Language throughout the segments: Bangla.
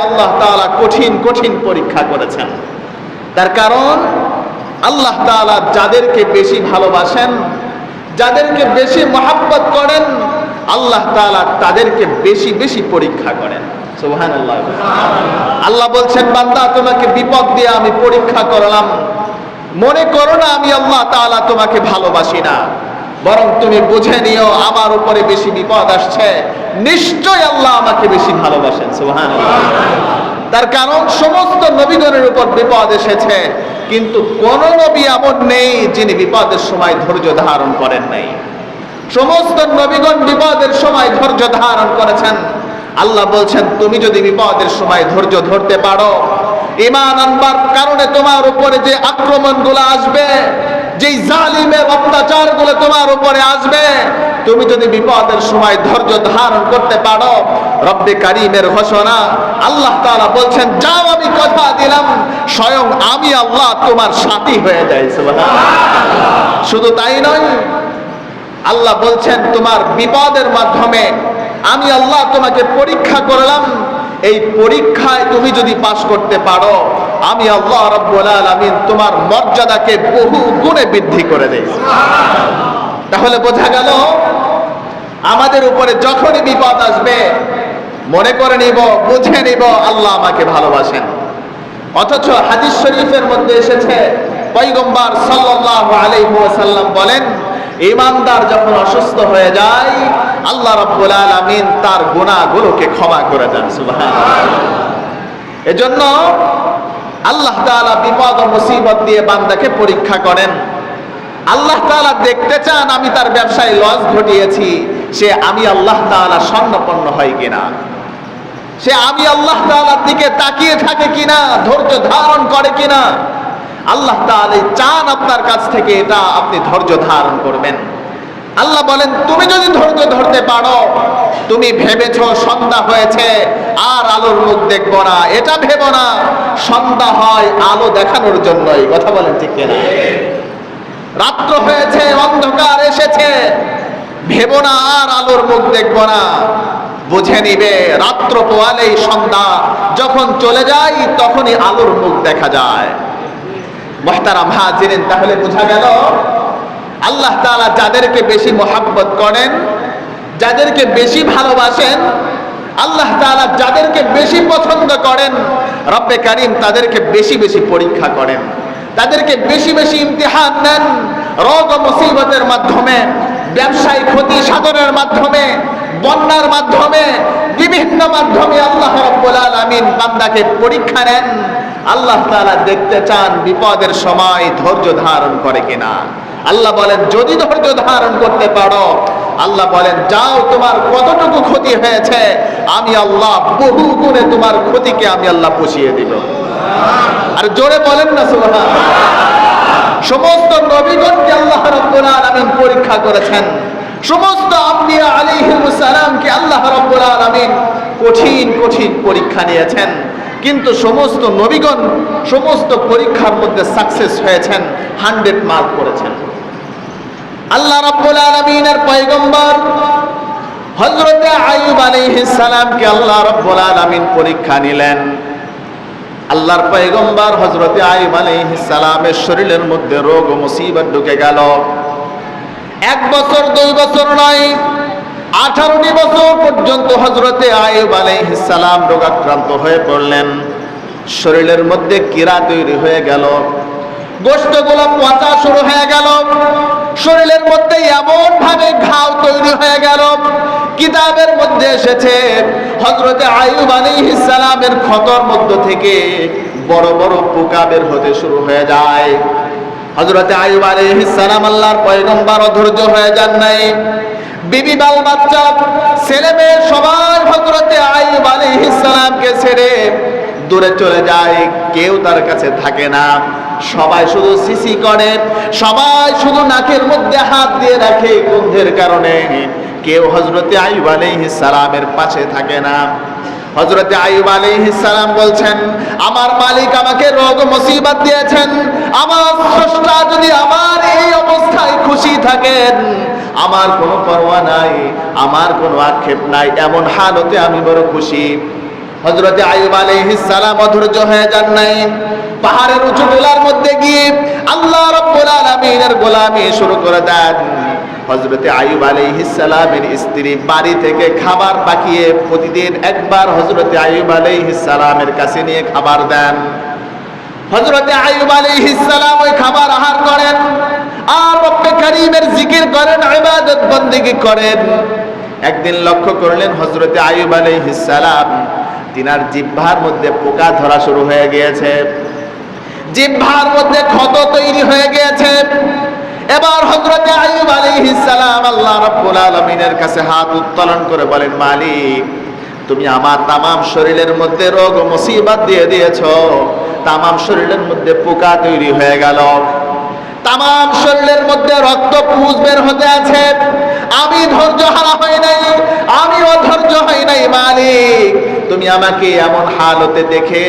আল্লাহ তাআলা কঠিন কঠিন পরীক্ষা করেছেন। তার কারণ আল্লাহ তাআলা যাদেরকে বেশি ভালোবাসেন, যাদেরকে বেশি মহব্বত করেন, আল্লাহ তাআলা তাদেরকে বেশি বেশি পরীক্ষা করেন। সুবহানাল্লাহ। আল্লাহ বলছেন, বান্দা তোমাকে বিপদ দিয়ে আমি পরীক্ষা করলাম, মনে করো না আমি আল্লাহ তাআলা তোমাকে ভালোবাসি না, বরং তুমি বুঝে নিও আমার উপরে বেশি বিপদ আসছে, নিশ্চয় আল্লাহ আমাকে বেশি ভালোবাসেন। সুবহানাল্লাহ। তার কারণ সমস্ত নবীগণের উপর বিপদ এসেছে, কিন্তু কোন নবী এমন নেই যিনি বিপদের সময় ধৈর্য ধারণ করেন নাই। সমস্ত নবীগণ বিপদের সময় ধৈর্য ধারণ করেছেন। আল্লাহ বলছেন, তুমি যদি বিপদের সময় ধৈর্য ধরতে পারো, ঈমান আনবার কারণে তোমার উপরে যে আক্রমণগুলো আসবে, যেই জালিমের অত্যাচারগুলো তোমার উপরে আসবে, তুমি যদি বিপদের সময় ধৈর্য ধারণ করতে পারো, রব্বে কারীমের ঘোষণা, আল্লাহ তাআলা বলছেন, যাও আমি কথা দিলাম স্বয়ং আমি আল্লাহ তোমার সাথী হয়ে যাই। সুবহানাল্লাহ। শুধু তাই নয়, আল্লাহ বলছেন তোমার বিপদের মাধ্যমে আমি আল্লাহ তোমাকে পরীক্ষা করলাম, এই পরীক্ষায় তুমি যদি পাস করতে পারো, আমি আল্লাহ রাব্বুল আলামিন তোমার মর্যাদাকে বহু গুণে বৃদ্ধি করে দেই। তাহলে বোঝা গেল আমাদের উপরে যখনই বিপদ আসবে মনে করে নিব, বুঝে নিব আল্লাহ আমাকে ভালোবাসেন। অথচ হাদিস শরীফের মধ্যে এসেছে, পয়গম্বর সাল্লাল্লাহু আলাইহি ওয়াসাল্লাম বলেন, ঈমানদার যখন অসুস্থ হয়ে যায় আল্লাহ রাব্বুল আলামিন তার গুনাহগুলোকে ক্ষমা করে দেন। সুবহানাল্লাহ। এজন্য আল্লাহ তাআলা বিপদ ও মুসিবত দিয়ে বান্দাকে পরীক্ষা করেন। আল্লাহ তাআলা দেখতে চান আমি তার ব্যবসায় লস ঘটিয়েছি, সে আমি আল্লাহ তাআলা স্বর্ণপন্ন হয় কিনা, সে আমি আল্লাহ তাআলার দিকে তাকিয়ে থাকে কিনা, ধৈর্য ধারণ করে কিনা। আল্লাহ তাআলা চান আপনার কাছ থেকে এটা আপনি ধৈর্য ধারণ করবেন। আল্লাহ বলেন, তুমি যদি ধৈর্য ধরতে পারো, তুমি ভেবেছো সন্ধ্যা হয়েছে আর আলোর মুখ দেখবো না, এটা ভেবো না, সন্ধ্যা হয় আলো দেখানোর জন্যই। কথা বলেন ঠিক কিনা? রাত্র হয়েছে, অন্ধকার এসেছে, ভেবো না আর আলোর মুখ দেখবো না, বুঝে নিবে রাত্র পোয়ালেই সন্ধ্যা, যখন চলে যায় তখনই আলোর মুখ দেখা যায়। মুহতারাম হাজিরিন, তাহলে বোঝা গেল আল্লাহ তাআলা যাদেরকে বেশি মহব্বত করেন, যাদেরকে বেশি ভালোবাসেন, আল্লাহ তাআলা যাদেরকে বেশি পছন্দ করেন, রব্বে কারীম তাদেরকে বেশি বেশি পরীক্ষা করেন, তাদেরকে বেশি বেশি ইমতিহান নেন। রোগ ও মুসিবতের মাধ্যমে, ব্যবসায়িক ক্ষতি সাধনের মাধ্যমে, বন্যার মাধ্যমে, বিভিন্ন মাধ্যমে আল্লাহ রাব্বুল আলামিন বান্দাকে পরীক্ষা নেন। আল্লাহ তাআলা দেখতে চান বিপদের সময় ধৈর্য ধারণ করে কিনা। আল্লাহ বলেন, যদি ধৈর্য ধারণ করতে পারো, আল্লাহ বলেন, যাও তোমার কতটুকু ক্ষতি হয়েছে আমি আল্লাহ বহু গুণে তোমার ক্ষতিকে আমি আল্লাহ পুষিয়ে দিব। আর জোরে বলেন না সুবহানাল্লাহ। সমস্ত নবীগণকে আল্লাহ রাব্বুল আলামিন পরীক্ষা করেছেন, সমস্ত আম্বিয়া আলাইহিমুস সালামকে আল্লাহ রাব্বুল আলামিন কঠিন কঠিন পরীক্ষা নিয়েছেন, কিন্তু সমস্ত নবীগণ সমস্ত পরীক্ষার মধ্যে সাকসেস হয়েছেন, 100 মার্ক করেছেন। আল্লাহ রাব্বুল আলামিনের পয়গম্বর হযরতে আইয়ুব আলাইহিস সালামকে আল্লাহ রাব্বুল আলামিন পরীক্ষা নিলেন। আল্লাহর পয়গম্বর হযরতে আইয়ুব আলাইহিস সালামের শরীরের মধ্যে রোগ ও মুসিবত ঢুকে গেল। 1 বছর 2 বছর নয়, 18টি বছর পর্যন্ত হযরতে আইয়ুব আলাইহিস সালাম রোগাক্রান্ত হয়ে পড়লেন। শরীরের মধ্যে কীড়া তৈরি হয়ে গেল, গোশতগুলো পচা শুরু হয়ে গেল, শরীরের মধ্যে এমন ভাবে ঘাও তৈরি হয়ে গেল। কিতাবের মধ্যে এসেছে হযরতে আইয়ুব আলাইহিস সালামের ক্ষতর মধ্য থেকে বড় বড় পোকা বের হতে শুরু হয়ে যায়। হযরতে আইয়ুব আলাইহিস সালাম আল্লাহর পয়গম্বর অধৈর্য হয়ে যান নাই। বিবি বাল বাচ্চা ছেলে মেয়ে সবাই হযরতে আইয়ুব আলাইহিস সালামকে ছেড়ে দূরে চলে যায়, কেউ তার কাছে থাকে না। সবাই শুধু সিসি করে, সবাই শুধু নাকের মধ্যে হাত দিয়ে রাখে গন্ধের কারণে, কেউ হযরতে আইয়ুব আলাইহিস সালামের পাশে থাকে না। হযরতে আইয়ুব আলাইহিস সালাম বলছেন, আমার মালিক আমাকে রোগ মুসিবত দিয়েছেন, আমার স্রষ্টা যদি আমার এই অবস্থায় খুশি থাকেন, আমার কোনো পরোয়া নাই, আমার কোনো আক্ষেপ নাই, এমন হালতে আমি বড় খুশি। হযরতে আইয়ুব আলাইহিস সালাম অধৈর্য হয়ে যান নাই। পাহাড়ের উঁচু টিলার মধ্যে গিয়ে আল্লাহ রাব্বুল আলামিনের গোলামি শুরু করে দেন। হযরতে আইয়ুব আলাইহিস সালামের স্ত্রী বাড়ি থেকে খাবার পাকিয়ে প্রতিদিন একবার হযরতে আইয়ুব আলাইহিস সালামের কাছে নিয়ে খাবার দেন। হযরতে আইয়ুব আলাইহিস সালাম ওই খাবার আহার করেন আর রব্বে কারীমের জিকির করেন, ইবাদত বন্দেগী করেন। একদিন লক্ষ্য করলেন হযরতে আইয়ুব আলাইহিস সালাম তিনার জিহ্বার মধ্যে পোকা ধরা শুরু হয়ে গিয়েছে, জিহ্বার মধ্যে ক্ষত তৈরি হয়ে গিয়েছে। এবার হযরতে আইয়ুব আলাইহিস সালাম আল্লাহ রাব্বুল আলামিনের কাছে হাত উত্তোলন করে বলেন, মালিক তুমি আমার তামাম শরীরের মধ্যে রোগ ও মুসিবত দিয়ে দিয়েছো, তামাম শরীরের মধ্যে পোকা তৈরি হয়ে গেল, তামাম শরীরের মধ্যে রক্ত পুঁজ বের হতে আছে, আমি ধৈর্য হারা হই নাই, আমি অধৈর্য হই নাই। মালিক তুমি আমাকে এমন হালতে দেখে,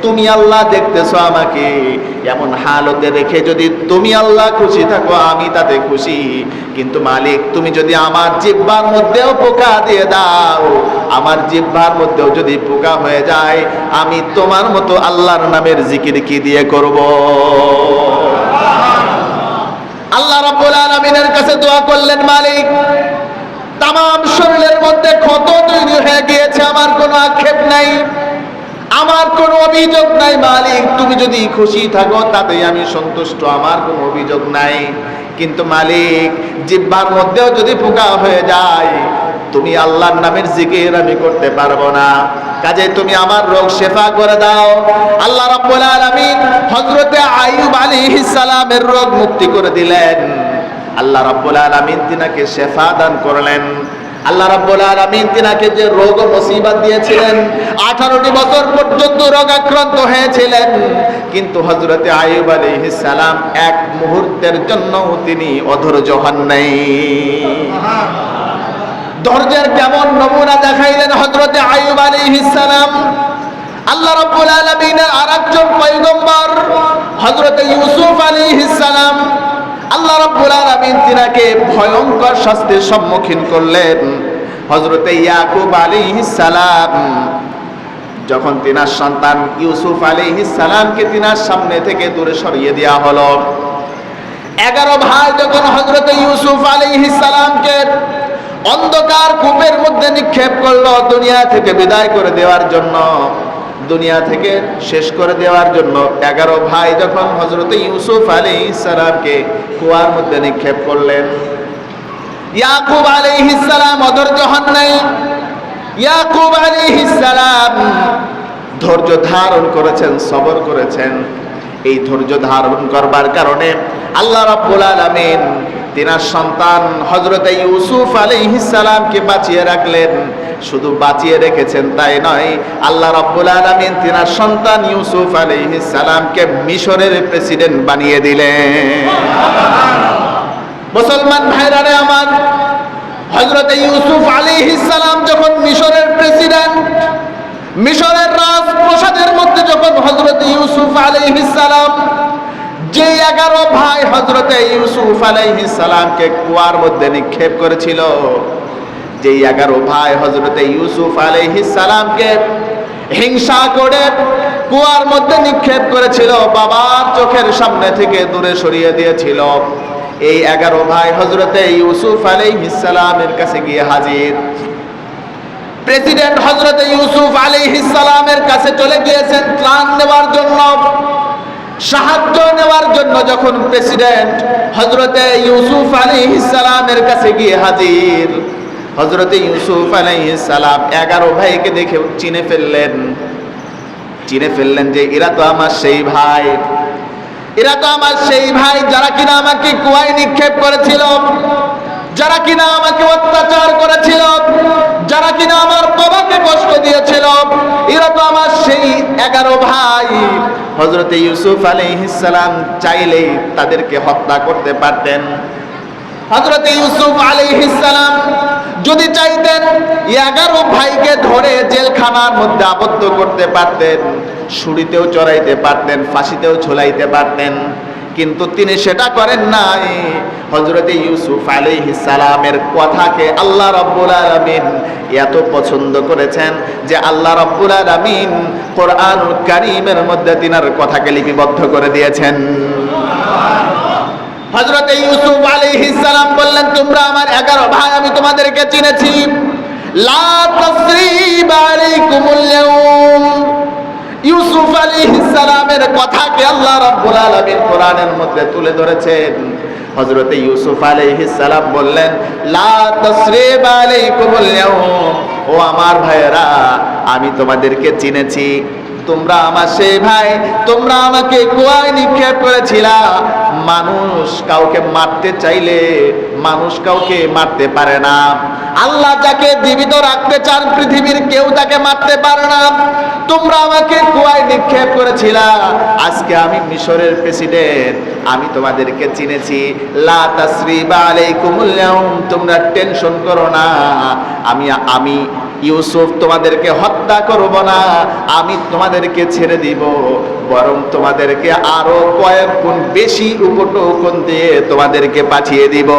তুমি আল্লাহ দেখতেছো আমাকে এমন হালতে দেখে, যদি তুমি আল্লাহ খুশি থাকো আমি তাতে খুশি, কিন্তু মালিক তুমি যদি আমার জিহ্বার মধ্যেও পোকা দিয়ে দাও, আমার জিহ্বার মধ্যেও যদি পোকা হয়ে যায়, আমি তোমার মতো আল্লাহর নামের জিকির কি দিয়ে করব? আল্লাহ রাব্বুল আলামিনের কাছে দোয়া করলেন, মালিক তামাম শরীরের মধ্যে ক্ষত তৈরি হয়ে গিয়েছে, আমার কোনো আক্ষেপ নাই, আমার কোনো অভিযোগ নাই, মালিক তুমি যদি খুশি থাকো তাতেই আমি সন্তুষ্ট, আমার কোনো অভিযোগ নাই, কিন্তু মালিক জিহ্বার মধ্যেও যদি পোকা হয়ে যায়, তুমি আল্লাহর নামের জিকির আমি করতে পারবো না, কাজে তুমি আমার রোগ শেফা করে দাও। আল্লাহ রাব্বুল আলামিন হযরতে আইয়ুব আলাইহিস সালামের রোগ মুক্তি করে দিলেন। আল্লাহ রাব্বুল আলামিন তিনাকে শেফা দান করলেন। আল্লাহ রাব্বুল আলামিন তিনাকে যে রোগ ও মুসিবত দিয়েছিলেন, 18টি বছর পর্যন্ত রোগাক্রান্ত হয়েছিলেন, কিন্তু হযরতে আইয়ুব আলাইহিস সালাম এক মুহূর্তের জন্য তিনি অধৈর্য হন নাই। ধৈর্যের কেমন নমুনা দেখাইলেন হযরতে আইয়ুব আলাইহিস সালাম। আল্লাহ রাব্বুল আলামিনের আরেকজন পয়গম্বর হযরতে ইউসুফ আলাইহিস সালাম, আল্লাহ রাব্বুল আলামিন তিনাকে ভয়ঙ্কর শাস্তির সম্মুখীন করলেন। হযরতে ইয়াকুব আলাইহিস সালাম যখন তিনার সন্তান ইউসুফ আলাইহিস সালামকে তিনার সামনে থেকে দূরে সরিয়ে দেওয়া হলো, 11 ভাই যখন হযরতে ইউসুফ আলাইহিস সালামকে অন্ধকার কূপের মধ্যে নিক্ষেপ করলো দুনিয়া থেকে বিদায় করে দেওয়ার জন্য, দুনিয়া থেকে শেষ করে দেওয়ার জন্য, 11 ভাই যখন হযরতে ইউসুফ আলাইহিস সালামকে কুয়ার মধ্যে নিক্ষেপ করলেন, ইয়াকুব আলাইহিস সালাম অধৈর্য হন নাই। ইয়াকুব আলাইহিস সালাম ধৈর্য ধারণ করেছেন, সবর করেছেন। এই ধৈর্য ধারণ করবার কারণে আল্লাহ রাব্বুল আলামিন তিনার সন্তান হযরতে ইউসুফ আলাইহিস সালামকে বাঁচিয়ে রাখলেন। শুধু বাঁচিয়ে রেখেছেন তাই নয়, আল্লাহ রাব্বুল আলামিন তিনার সন্তান ইউসুফ আলাইহিস সালামকে মিশরের প্রেসিডেন্ট বানিয়ে দিলেন। মুসলমান ভাইরারে আমার, হযরতে ইউসুফ আলাইহিস সালাম যখন মিশরের প্রেসিডেন্ট, মিশরের রাজপ্রাসাদের মধ্যে যখন হযরতে ইউসুফ আলাইহিস সালাম যে 11 ভাই হযরতে ইউসুফ আলাইহিস সালামকে কুয়ার মধ্যে নিক্ষেপ করেছিল, যে 11 ভাই হযরতে ইউসুফ আলাইহিস সালামকে হিংসা করে কুয়ার মধ্যে নিক্ষেপ করেছিল, বাবার চোখের সামনে থেকে দূরে সরিয়ে দিয়েছিল, এই 11 ভাই হযরতে ইউসুফ আলাইহিস সালামের কাছে গিয়ে হাজির। প্রেসিডেন্ট হযরতে ইউসুফ আলাইহিস সালামের কাছে চলে গিয়েছেন ত্রাণ নেওয়ার জন্য, সাহায্য নেওয়ার জন্য। যখন প্রেসিডেন্ট হযরতে ইউসুফ আলাইহিস সালামের কাছে গিয়ে হাজির, হযরতে ইউসুফ আলাইহিস সালাম 11 ভাইকে দেখে চিনে ফেললেন যে এরা তো আমার সেই ভাই, এরা তো আমার সেই ভাই যারা কিনা আমাকে কুয়ায় নিক্ষেপ করেছিল, যারা কিনা আমাকে অত্যাচার করেছিল, যারা কিনা আমার বাবাকে কষ্ট দিয়েছিল, এরা তো আমার সেই 11 ভাই। হযরতে ইউসুফ আলাইহিস সালাম চাইলেই তাদেরকে হত্যা করতে পারতেন। হযরতে ইউসুফ আলাইহিস সালাম যদি চাইতেন 11 ভাইকে ধরে জেলখানার মধ্যে আবদ্ধ করতে পারতেন, ছুরিতেও চড়াইতে পারতেন, ফাঁসিতেও ঝোলাইতে পারতেন, কিন্তু তিনি সেটা করেন নাই। হযরত ইউসুফ আলাইহিস সালামের কথাকে আল্লাহ রাব্বুল আলামিন এত পছন্দ করেছেন যে আল্লাহ রাব্বুল আলামিন কোরআনুল কারীমের মধ্যে তিনার কথাকে লিপিবদ্ধ করে দিয়েছেন। হযরত ইউসুফ আলাইহিস সালাম বললেন, তোমরা আমার 11 ভাই, আমি তোমাদেরকে চিনেছি। লা তাসরিবা আলাইকুমুল ইয়াউম। ইউসুফ আলাইহিস সালামের কথাকে আল্লাহ রাব্বুল আলামিন কোরআনের মধ্যে তুলে ধরেছেন। হযরত ইউসুফ আলাইহিস সালাম বললেন, লা তাসরিবা আলাইকুমুল ইয়াউম, ও আমার ভাইয়েরা, আমি তোমাদেরকে চিনেছি। তোমরা আমার সেই ভাই, তোমরা আমাকে কুয়ায় নিক্ষেপ করেছিলা। মানুষ কাউকে মারতে চাইলে মানুষ কাউকে মারতে পারে না। আল্লাহ যাকে জীবিত রাখতে চান পৃথিবীর কেউ তাকে মারতে পারে না। তোমরা আমাকে কুয়ায় নিক্ষেপ করেছিলা। আজকে আমি মিশরের প্রেসিডেন্ট, আমি তোমাদেরকে চিনেছি। লা তাসরিবা আলাইকুমুল ইয়াউম, তোমরা টেনশন করো না। আমি ইউসুফ তোমাদেরকে হত্যা করব না, আমি তোমাদেরকে ছেড়ে দিব, বরং তোমাদেরকে আরো কয়েক গুণ বেশি উপটৌকন দিয়ে তোমাদেরকে পাঠিয়ে দিব।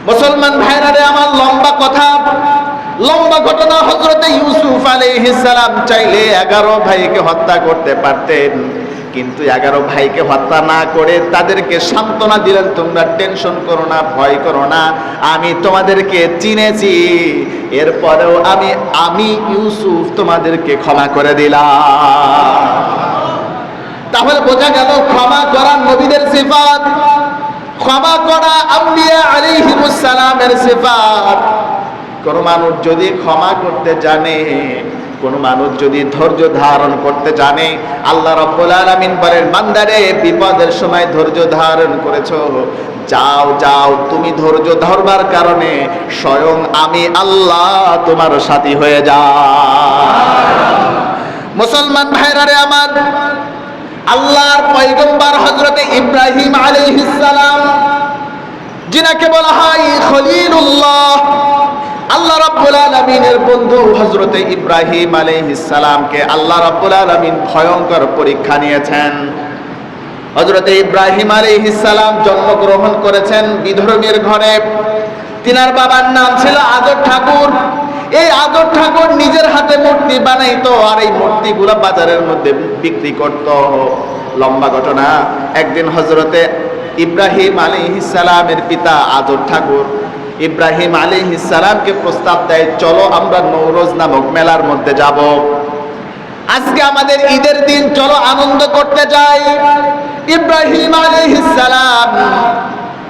মুসলমান ভাইরা রে আমার, লম্বা কথা, লম্বা ঘটনা। হযরত ইউসুফ আলাইহিস সালাম চাইলে 11 ভাইকে হত্যা করতে পারতেন, কিন্তু 11 ভাইকে হত্যা না করে তাদেরকে সান্ত্বনা দিলেন, তোমরা টেনশন করো না, ভয় করো না, আমি তোমাদেরকে চিনেছি। এরপরেও আমি ইউসুফ তোমাদেরকে ক্ষমা করে দিলাম। তাহলে বোঝা গেল ক্ষমা করা নবীদের সিফাত, ক্ষমা করা আম্বিয়া আলাইহিমুস সালামের সিফাত। কোন মানুষ যদি ক্ষমা করতে জানে, কোন মানুষ যদি ধৈর্য ধারণ করতে জানে, আল্লাহ রাব্বুল আলামিন বলেন, বান্দারে বিপদের সময় ধৈর্য ধারণ করেছো, যাও যাও, তুমি ধৈর্য ধরবার কারণে স্বয়ং আমি আল্লাহ তোমার সাথী হয়ে যাও। মুসলমান ভাইরা রে আমার, আল্লাহর পয়গম্বর হযরত ইব্রাহিম আলাইহিস সালাম, যিনাকে বলা হয় খলিলুল্লাহ, আল্লাহ রাব্বুল আলামিনের বন্ধু হযরত ইব্রাহিম আলাইহিস সালামকে আল্লাহ রাব্বুল আলামিন ভয়ঙ্কর পরীক্ষা নিয়েছেন। হযরত ইব্রাহিম আলাইহিস সালাম জন্মগ্রহণ করেছেন বিধর্মীর ঘরে। তিনার বাবার নাম ছিল আদর ঠাকুর। এই আদর ঠাকুর নিজের হাতে মূর্তি বানাইতো, আর এই মূর্তিগুলো বাজারের মধ্যে বিক্রি করত। লম্বা ঘটনা। একদিন হযরতে ইব্রাহিম আলাইহিস সালামের পিতা আদর ঠাকুর ইব্রাহিম আলাইহিস সালামকে প্রস্তাব দেয়, চলো আমরা নওরোজ নামক মেলার মধ্যে যাব, আজকে আমাদের ঈদের দিন, চলো আনন্দ করতে যাই। ইব্রাহিম আলাইহিস সালাম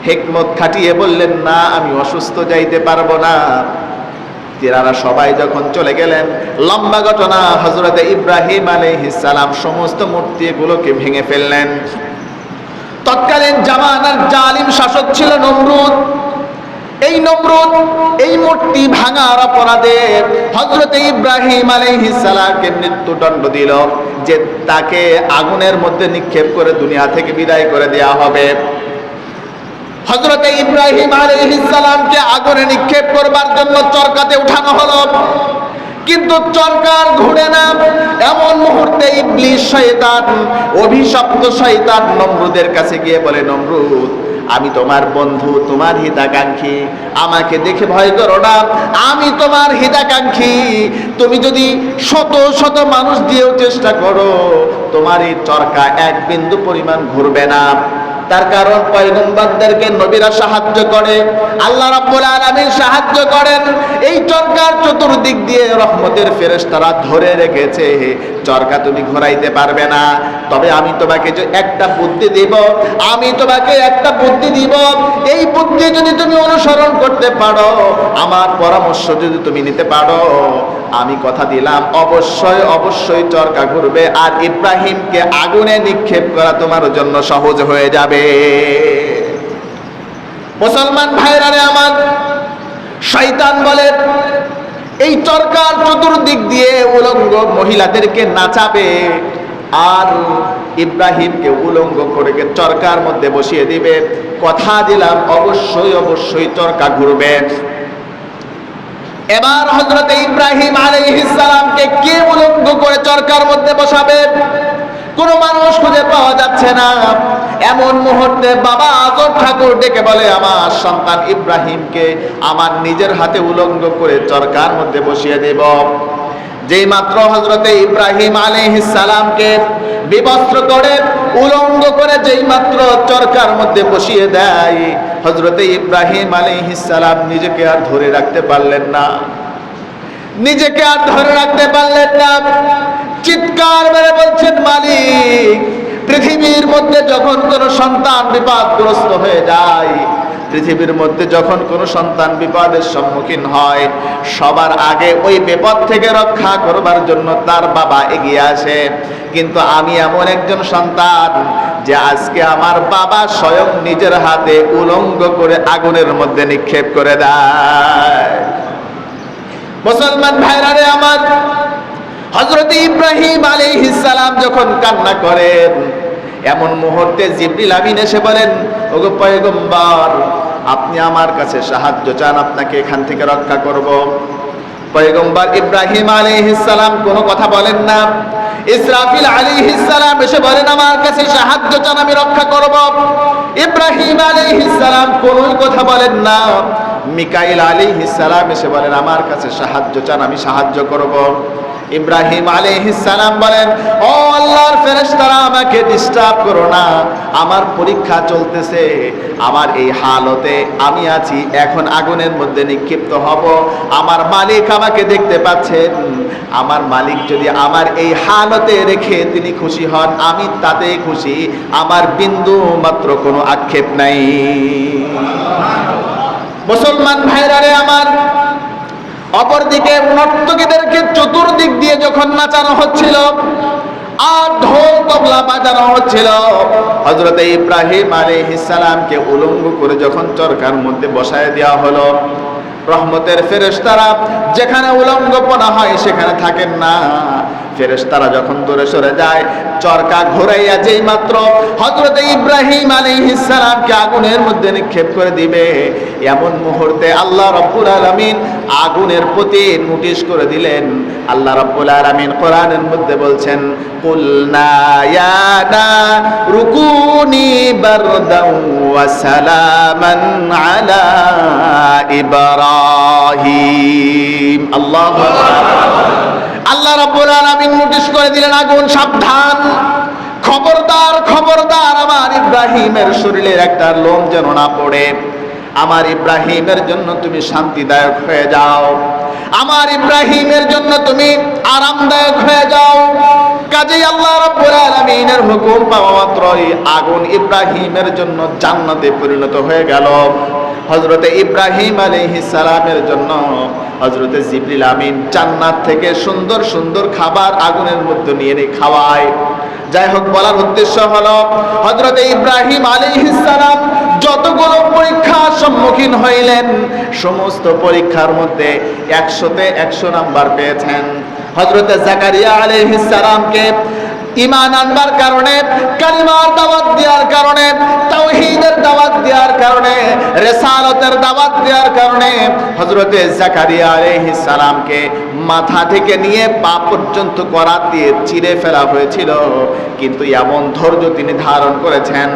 হিকমত খাটিয়ে বললেন, না, আমি অসুস্থ, যাইতে পারবো না। তিনারা সবাই যখন চলে গেলেন, লম্বা ঘটনা, হযরতে ইব্রাহিম আলাইহিস সালাম সমস্ত মূর্তিগুলোকে ভেঙে ফেললেন। তৎকালীন জামানার জালিম শাসক ছিল নমরুদ। এই নমরুদ এই মূর্তি ভাঙার অপরাধে হযরতে ইব্রাহিম আলাইহিস সালামকে মৃত্যুদণ্ড দিল, যে তাকে আগুনের মধ্যে নিক্ষেপ করে দুনিয়া থেকে বিদায় করে দেওয়া হবে। হযরতে ইব্রাহিম আলাইহিস সালামকে আগুনে নিক্ষেপ করবার জন্য চরকাতে উঠানো হলো, কিন্তু চরকার ঘুরে না। এমন মুহূর্তে ইবলিস শয়তান, অভিশপ্ত শয়তান নমরুদের কাছে গিয়ে বলে, নমরুদ, আমি তোমার বন্ধু, তোমার হিতাকাঙ্ক্ষী, আমাকে দেখে ভয় করো না, আমি তোমার হিতাকাঙ্ক্ষী। তুমি যদি শত শত মানুষ দিয়েও চেষ্টা করো, তোমার এই চরকা এক বিন্দু পরিমাণ ঘুরবে না। তার কারণ পয়গম্বরদেরকে নবীরা সাহায্য করে, আল্লাহ রাব্বুল আলামিন সাহায্য করেন। এই চরকার চতুর্দিক দিয়ে রহমতের ফেরেশতারা ধরে রেখেছে, চরকা তুমি ঘোরাইতে পারবে না। তবে আমি তোমাকে যে একটা বুদ্ধি দিব, আমি তোমাকে একটা বুদ্ধি দিব, এই বুদ্ধি যদি তুমি অনুসরণ করতে পারো, আমার পরামর্শ যদি তুমি নিতে পারো, আমি কথা দিলাম অবশ্যই অবশ্যই চরকা ঘুরবে, আর ইব্রাহিমকে আগুনে নিক্ষেপ করা তোমার জন্য সহজ হয়ে যাবে। মুসলমান ভাইরা রে আমার, শয়তান বলে এই চরকার চতুর্দিক দিয়ে উলঙ্গ মহিলাদেরকে নাচাবে, আর ইব্রাহিমকে উলঙ্গ করে চরকার মধ্যে বসিয়ে দিবে। কথা দিলাম অবশ্যই অবশ্যই চরকা ঘুরবে। এবার হযরতে ইব্রাহিম আলাইহিস সালামকে কে উলঙ্গ করে চরকার মধ্যে বসাবে? কোন মানুষ খুঁজে পাওয়া যাচ্ছে না। এমন মুহূর্তে বাবা আজর ঠাকুর ডেকে বলে, আমার সন্তান ইব্রাহিমকে আমার নিজের হাতে উলঙ্গ করে চরকার মধ্যে বসিয়ে দেব। যেই মাত্র হযরতে ইব্রাহিম আলাইহিস সালামকে বিবস্ত্র করে উলঙ্গ করে যেই মাত্র চরকার মধ্যে বসিয়ে দেয়, হযরতে ইব্রাহিম আলাইহিস সালাম নিজেকে আর ধরে রাখতে পারলেন না, নিজেকে আর ধরে রাখতে পারলেন না। চিৎকার মেরে বলছেন, মালিক, পৃথিবীর মধ্যে যখন কোনো সন্তান বিপদগ্রস্ত হয়ে যায়, পৃথিবীর মধ্যে যখন কোনো সন্তান বিপদের সম্মুখীন হয়, সবার আগে ওই বিপদ থেকে রক্ষা করবার জন্য তার বাবা এগিয়ে আসে। কিন্তু আমি এমন একজন সন্তান যে আজকে আমার বাবা স্বয়ং নিজের হাতে উলঙ্গ করে আগুনের মধ্যে নিক্ষেপ করে দেয়। মুসলমান ভাইরা রে আমার, হযরত ইব্রাহিম আলাইহিস সালাম যখন কান্না করেন, এমন মুহূর্তে জিবরিল আমিন এসে বলেন, ওগো পয়গম্বর, আপনি আমার কাছে সাহায্য চান, আপনাকে এখান থেকে রক্ষা করব। পয়গম্বর ইব্রাহিম আলাইহিস সালাম কোনো কথা বলেন না। ইসরাফিল আলাইহিস সালাম এসে বলেন, আমার কাছে সাহায্য চান, আমি রক্ষা করব। ইব্রাহিম আলাইহিস সালাম কোনো কথা বলেন না। মিকাইল আলাইহিস সালাম এসে বলেন, আমার কাছে সাহায্য চান, আমি সাহায্য করব। ইব্রাহিম আলাইহিস সালাম বলেন, ও আল্লাহর ফেরেশতারা, আমাকে ডিস্টার্ব করো না, আমার পরীক্ষা চলতেছে, আমার এই হালতে আমি আছি, এখন আগুনের মধ্যে নিক্ষিপ্ত হব। আমার মালিক আমাকে দেখতে পাচ্ছেন, আমার মালিক যদি আমার এই হালতে রেখে তিনি খুশি হন, আমি তাতেই খুশি, আমার বিন্দু মাত্র কোনো আক্ষেপ নাই। মুসলমান ভাইরা রে আমার, অপরদিকে নর্তকীদেরকে চতুর্দিক দিয়ে যখন নাচানো হচ্ছিল আর ঢোল তবলা বাজানো হচ্ছিল, হযরতে ইব্রাহিম আলাইহিস সালামকে উলঙ্গ করে যখন চরকার মধ্যে বসায় দেওয়া হলো, রহমতের ফেরেশতারা যেখানে উলঙ্গপনা হয় সেখানে থাকেন না। ফেরেশতারা যখন দূরে সরে যায়, চরকা ঘুরাইয়া যেই মাত্র হযরতে ইব্রাহিম আলাইহিস সালামকে আগুনের মধ্যে নিক্ষেপ করে দিবে, এমন মুহূর্তে আল্লাহ রাব্বুল আলামিন আগুনের প্রতি নোটিশ করে দিলেন। আল্লাহ রাব্বুল আলামিন কোরআনের মধ্যে বলছেন, কুলনা ইয়া নারু কুনি বারদাও ওয়া সালামান আলা ইব্রাহিম। আল্লাহু আকবার। আল্লাহ রাব্বুল আলামিন নোটিশ করে দিলেন, আগুন সাবধান, খবরদার খবরদার, আমার ইব্রাহিমের শরীরের একটা লোম যেন না পড়ে। আমার ইব্রাহিমের জন্য তুমি শান্তিদায়ক হয়ে যাও, আমার ইব্রাহিমের জন্য তুমি আরামদায়ক হয়ে যাও। কাজেই আল্লাহ রাব্বুল আলামিনের হুকুম পাওয়া মাত্রই আগুন ইব্রাহিমের জন্য জান্নাতে পরিণত হয়ে গেল। হযরতে ইব্রাহিম আলাইহিস সালামের জন্য হযরতে জিবরিল আমিন জান্নাত থেকে সুন্দর সুন্দর খাবার আগুনের মধ্যে নিয়ে খাওয়ায়। যাই হোক, বলার উদ্দেশ্য হলো, হযরতে ইব্রাহিম আলাইহিস সালাম যতগুলো পরীক্ষার সম্মুখীন হইলেন, সমস্ত পরীক্ষার মধ্যে 100তে 100 নাম্বার পেয়েছেন। হযরতে জাকারিয়া আলাইহিস সালামকে ঈমান আনবার কারণে, কালিমার দাওয়াত দেওয়ার কারণে, তাওহীদের দাওয়াত দেওয়ার কারণে, রিসালাতের দাওয়াত দেওয়ার কারণে হযরতে জাকারিয়া আলাইহিস সালামকে মাথা থেকে নিয়ে পা পর্যন্ত করাত দিয়ে চিরে ফেলা হয়েছিল। কিন্তু এমন ধৈর্য তিনি ধারণ করেছেন,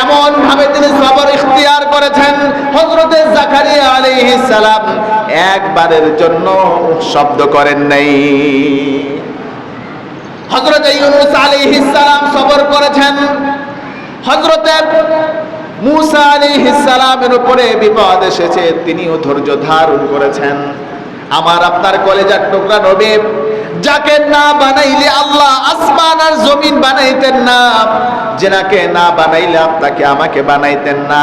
এমন ভাবে তিনি সবর ইখতিয়ার করেছেন, হযরতে জাকারিয়া আলাইহিস সালাম একবারের জন্য শব্দ করেন নাই। হযরতে ইউনূস আলাইহিস সালাম সবর করেছেন, হযরতে মূসা আলাইহিস সালামের উপরে বিপদ এসেছে, তিনিও ধৈর্য ধারণ করেছেন। আমার আপনার কলেজার টুকরা নবী, যাকে না বানাইলে আল্লাহ আসমান আর জমিন বানাইতেন না, যেনাকে না বানাইলে আপনাকে আমাকে বানাইতেন না,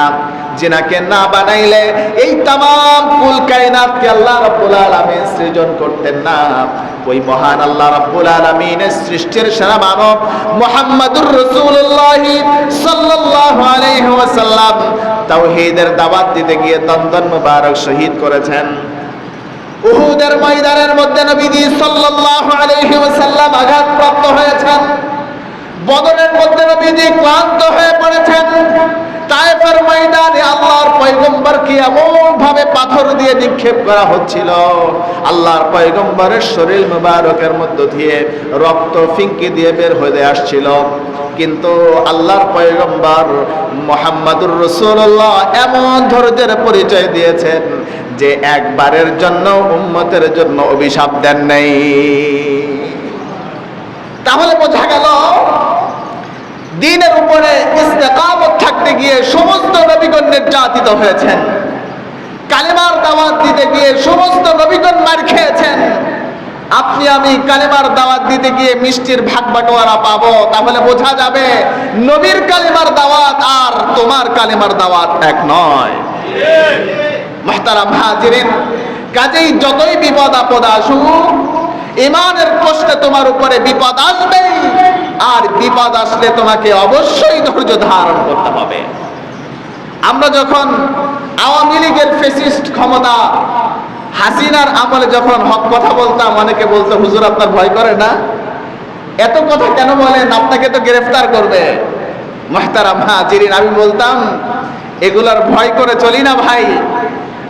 যেনাকে না বানাইলে এই তামাম কুল কায়নাতকে আল্লাহ রাব্বুল আলামিন সৃজন করতেন না, ওই মহান আল্লাহ রাব্বুল আলামিনের সৃষ্টির সেরা মানব মুহাম্মদুর রাসূলুল্লাহ সাল্লাল্লাহু আলাইহি ওয়াসাল্লাম তাওহীদের দাওয়াত দিতে গিয়ে দন্দন মুবারক শহীদ করেছেন। উহুদের ময়দানের মধ্যে নবীজি সাল্লাল্লাহু আলাইহি ওয়াসাল্লাম আঘাতপ্রাপ্ত হয়েছেন। বদরের মধ্যে নবীজি ক্লান্ত হয়ে পড়েছেন। তায়েফের ময়দানে আল্লাহর পয়গম্বরকে এমন ভাবে পাথর দিয়ে নিক্ষেপ করা হচ্ছিল, আল্লাহর পয়গম্বরের শরীর মুবারকের মধ্য দিয়ে রক্ত ফিঙ্কি দিয়ে বের হয়ে আসছিল। কিন্তু আল্লাহর পয়গম্বর মুহাম্মদুর রাসূলুল্লাহ এমন ধৈর্যের পরিচয় দিয়েছেন যে একবারের জন্য উম্মতের জন্য অভিশাপ দেন নাই। তাহলে বোঝা গেল দ্বীনের উপরে ইস্তেকামত থাকতে গিয়ে সমস্ত নবীগণ নির্যাতিত হয়েছেন, কালেমার দাওয়াত দিতে গিয়ে সমস্ত নবীগণ মার খেয়েছেন। আপনি আমি কালেমার দাওয়াত দিতে গিয়ে মিষ্টির ভাগ বাটোয়ারা পাবো, তাহলে বোঝা যাবে নবীর কালেমার দাওয়াত আর তোমার কালেমার দাওয়াত এক নয়। মুহতারাম হাজিরিন, কাজেই যতই বিপদ আপদ আসুক, ইমানের কষ্টে তোমার উপরে বিপদ আসবেই, আর বিপদ আসলে তোমাকে অবশ্যই ধৈর্য ধারণ করতে হবে। আমরা যখন আওয়ামী লীগের ফ্যাসিস্ট ক্ষমতা হাসিনার আমলে যখন হক কথা বলতাম, অনেকে বলতো হুজুর আপনার ভয় করে না? এত কথা কেন বলেন? আপনাকে তো গ্রেফতার করবে। মুহতারাম হাজিরিন, আমি বলতাম এগুলার ভয় করে চলি না ভাই।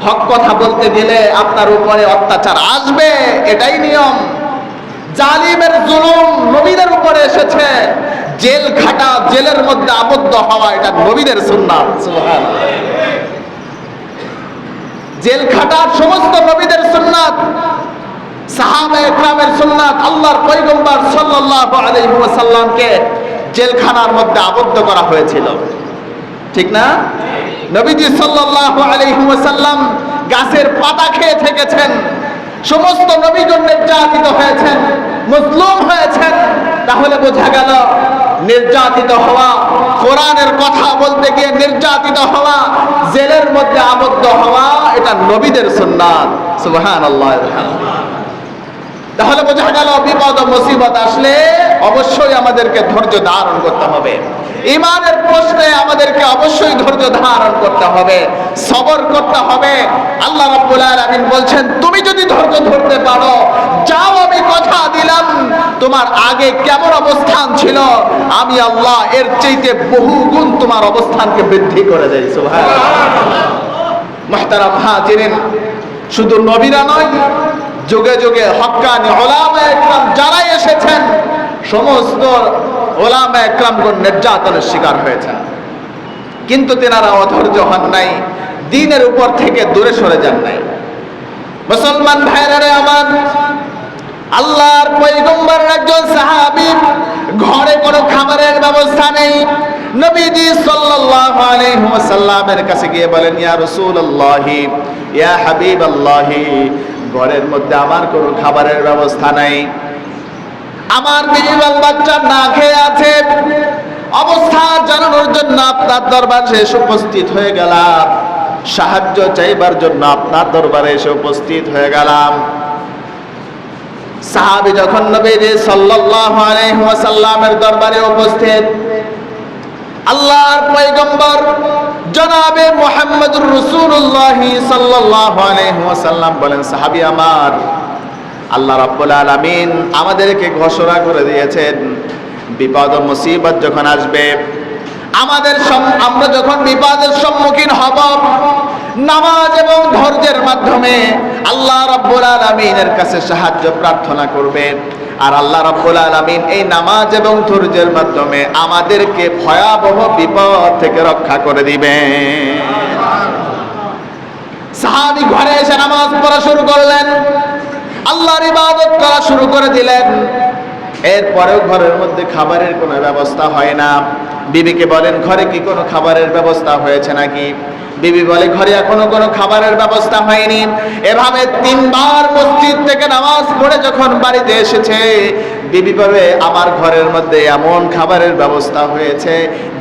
হক কথা বলতে গেলে আপনার উপরে অত্যাচার আসবে, এটাই নিয়ম। জালিমের জুলুম নবীদের উপরে এসেছে, জেল খাটা, জেলের মধ্যে আবদ্ধ হওয়া, এটা নবীদের সুন্নাত। সুবহানাল্লাহ। জেল খাটার সমস্ত নবীদের সুন্নাত, সাহাবায়ে কেরামের সুন্নাত। আল্লাহর পয়গম্বর সাল্লাল্লাহু আলাইহি ওয়াসাল্লামকে জেলখানার মধ্যে আবদ্ধ করা হয়েছিল, ঠিক না? নবীজি সাল্লাল্লাহু আলাইহি ওয়াসাল্লাম গাছের পাতা খেয়ে থেকেছেন, সমস্ত নবীগণ নির্যাতিত হয়েছেন, মজলুম হয়েছেন। তাহলে বোঝা গেল নির্যাতিত হওয়া, কোরআনের কথা বলতে গিয়ে নির্যাতিত হওয়া, জেলের মধ্যে আবদ্ধ হওয়া, এটা নবীদের সুন্নাত। সুবহানাল্লাহ। তাহলে বোঝা গেল বিপদ ও মুসিবত আসলে অবশ্যই আমাদেরকে ধৈর্য ধারণ করতে হবে। ইমানের প্রশ্নে আমাদেরকে অবশ্যই ধৈর্য ধারণ করতে হবে, সবর করতে হবে। আল্লাহ রাব্বুল আলামিন বলছেন, তুমি যদি ধৈর্য ধরতে পারো, যাও আমি কথা দিলাম তোমার আগে কেমন অবস্থান ছিল, আমি আল্লাহ এর চাইতে বহু গুণ তোমার অবস্থানকে বৃদ্ধি করে দেই। সুবহানাল্লাহ। মুহতারাম হাজিরিন, শুধু নবীরা নয়, যুগে যুগে হক্কানি উলামায়ে কেরাম যারা এসেছেন, সমস্ত উলামায়ে কেরামগণ নির্যাতনের শিকার হয়েছেন, কিন্তু তেনারা অধৈর্য হন নাই, দ্বীনের উপর থেকে দূরে সরে যান নাই। মুসলমান ভাইরা আমার, আল্লাহর পয়গম্বরের একজন সাহাবী, ঘরে কোনো খাবারের ব্যবস্থা নেই। নবীজি সাল্লাল্লাহু আলাইহি ওয়াসাল্লামের কাছে গিয়ে বলেন, ইয়া রাসূলুল্লাহ, ইয়া হাবিবাল্লাহ, ঘরের মধ্যে আমার কোনো খাবারের ব্যবস্থা নাই, আমার বিবি বাচ্চা না খেয়ে আছে। অবস্থা জানানোর জন্য আপনার দরবারে এসে উপস্থিত হয়ে গেলাম, সাহায্য চাইবার জন্য আপনার দরবারে এসে উপস্থিত হয়ে গেলাম। সাহাবী যখন নবীজি সাল্লাল্লাহু আলাইহি ওয়াসাল্লামের দরবারে উপস্থিত, আল্লাহর পয়গম্বর জনাবে মুহাম্মদুর রাসূলুল্লাহ সাল্লাল্লাহু আলাইহি ওয়াসাল্লাম বলেন, সাহাবী আমার, আল্লাহ রাব্বুল আলামিন আমাদেরকে ঘোষণা করে দিয়েছেন, বিপদ ও মুসিবত যখন আসবে, আমরা যখন বিপদের সম্মুখীন হব, নামাজ এবং ধৈর্যের মাধ্যমে আল্লাহ রাব্বুল আলামিনের কাছে সাহায্য প্রার্থনা করবে, আর আল্লাহ রাব্বুল আলামিন এই নামাজ এবং ধৈর্যের মাধ্যমে আমাদেরকে ভয়াবহ বিপদ থেকে রক্ষা করে দিবেন। সাহাবী ঘরে এসে নামাজ পড়া শুরু করলেন, আল্লাহর ইবাদত করা শুরু করে দিলেন। এরপরেও ঘরের মধ্যে খাবারের কোনো ব্যবস্থা হয় না। বিবিকে বলেন, ঘরে কি কোনো খাবারের ব্যবস্থা হয়েছে নাকি? বিবি বলে, ঘরে এখনো কোনো খাবারের ব্যবস্থা হয়নি। এভাবে তিনবার মসজিদ থেকে নামাজ পড়ে যখন বাড়িতে এসেছে, বিবি বলে, আমার ঘরের মধ্যে এমন খাবারের ব্যবস্থা হয়েছে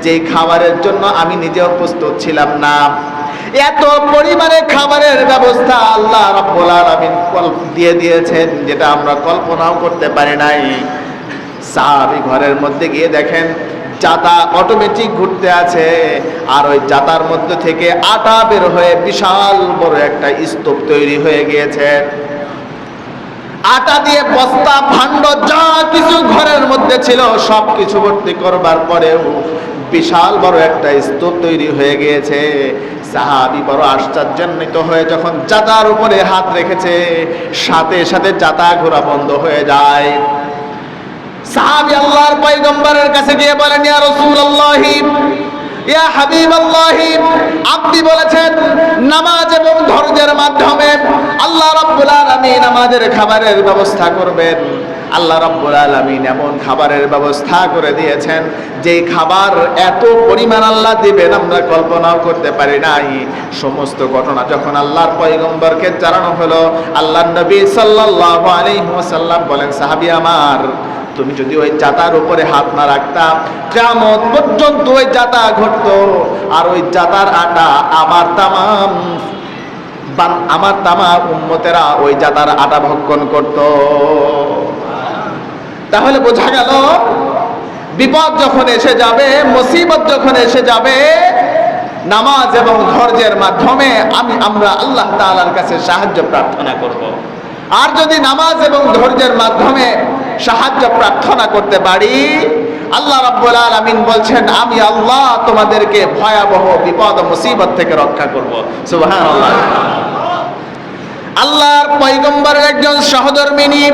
যে খাবারের জন্য আমি নিজেও প্রস্তুত ছিলাম না। এত পরিমাণে খাবারের ব্যবস্থা আল্লাহ রাব্বুল আলামিন দিয়ে দিয়েছেন, যেটা আমরা কল্পনাও করতে পারি নাই। সাহাবী ঘরের মধ্যে গিয়ে দেখেন জাতা অটোমেটিক ঘুরতে আছে, আর ওই জাতার মধ্যে থেকে আটা বের হয়ে বিশাল বড় একটা স্তূপ তৈরি হয়ে গিয়েছে। আটা দিয়ে বস্তা ভাণ্ড যা কিছু ঘরের মধ্যে ছিল সব কিছু ভর্তি করবার পরেও বিশাল বড় একটা স্তূপ তৈরি হয়ে গিয়েছে। সাহাবী বড় আশ্চর্যান্বিত হয়ে যখন জাতার উপরে হাত রেখেছে, সাথে সাথে জাতা ঘোরা বন্ধ হয়ে যায়। সাহাবী আল্লাহর পয়গম্বরের কাছে গিয়ে বলেন, ইয়া রাসূলুল্লাহ, ইয়া হাবিবাল্লাহ, আপনি বলেছেন নামাজ এবং ধৈর্যের মাধ্যমে আল্লাহ রাব্বুল আলামিন আমাদের খাবারের ব্যবস্থা করবেন। আল্লাহ রাব্বুল আলামিন এমন খাবারের ব্যবস্থা করে দিয়েছেন যে খাবার এত পরিমাণ আল্লাহ দিবেন আমরা কল্পনাও করতে পারি নাই। সমস্ত ঘটনা যখন আল্লাহর পয়গম্বরকে জানানো হলো, আল্লাহর নবী সাল্লাল্লাহু আলাইহি ওয়াসাল্লাম বলেন, সাহাবী আমার, তুমি যদি ওই জাতার উপরে হাত না রাখতা, কিয়ামত পর্যন্ত ওই জাতা ঘটতো, আর ওই জাতার আটা আমার তামাম উম্মতেরা ওই জাতার আটা ভক্ষণ করত। তাহলে বোঝা গেল, বিপদ যখন এসে যাবে, মুসিবত যখন এসে যাবে, নামাজ এবং ধৈর্যের মাধ্যমে আমরা আল্লাহ তাআলার কাছে সাহায্য প্রার্থনা করব। আর যদি নামাজ এবং ধৈর্যের মাধ্যমে সাহায্য প্রার্থনা করতে পারি, আল্লাহ রাব্বুল আলামিন বলছেন, আমি আল্লাহ তোমাদেরকে ভয়াবহ বিপদ ও মুসিবত থেকে রক্ষা করব। সুবহানাল্লাহ। আল্লাহর পয়গম্বরের একজন সহধর্মিনী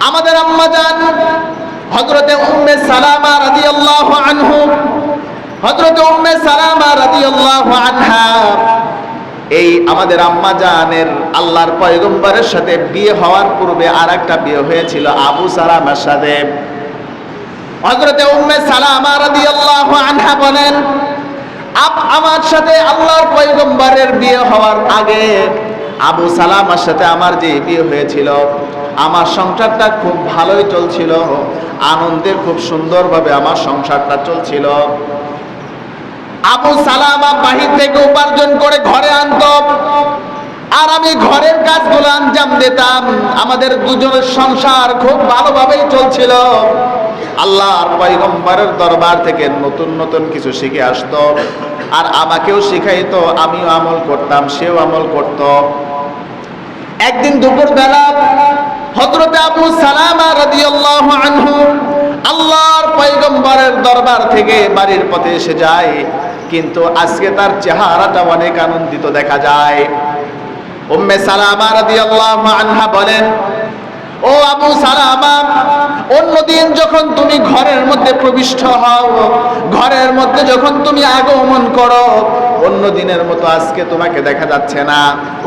আমাদের আম্মা জান হযরতে উম্মে সালামা রাদিয়াল্লাহু আনহু, হযরতে উম্মে সালামা রাদিয়াল্লাহু আনহা, এই আমাদের আম্মা জানের আল্লাহর পয়গম্বরের সাথে বিয়ে হওয়ার পূর্বে আরেকটা বিয়ে হয়েছিল আবু সালামার সাথে। হযরতে উম্মে সালামা রাদিয়াল্লাহু আনহা বলেন, আমার সাথে আল্লাহর পয়গম্বরের বিয়ে হওয়ার আগে আবু সালামার সাথে আমার যে বিয়ে হয়েছিল, আমার সংসারটা খুব ভালোই চলছিল, আনন্দে খুব সুন্দরভাবে আমার সংসারটা চলছিল। আবু সালামা বাহির থেকে উপার্জন করে ঘরে আনত, আর আমি ঘরের কাজগুলো আঞ্জাম দিতাম। আমাদের দুজনের সংসার খুব ভালোভাবেই চলছিল। আল্লাহর পয়গম্বরের দরবার থেকে নতুন নতুন কিছু শিখে আসতো, আর আমাকেও শিখাইতো, আমিও আমল করতাম, সেও আমল করত। একদিন দুপুরবেলা হযরতে আবু সালামা রাদিয়াল্লাহু আনহু আল্লাহর পয়গম্বরের দরবার থেকে বাড়ির পথে এসে যায়, কিন্তু আজকে তার চেহারাটা অনেক আনন্দিত দেখা যায়। উম্মে সালামা রাদিয়াল্লাহু আনহা বলেন, ও আবু সালামা, অন্যদিন যখন তুমি ঘরের মধ্যে প্রবিষ্ট হও, ঘরের মধ্যে যখন তুমি আগমন করো, অন্য দিনের মতো আজকে তোমাকে দেখা যাচ্ছে না।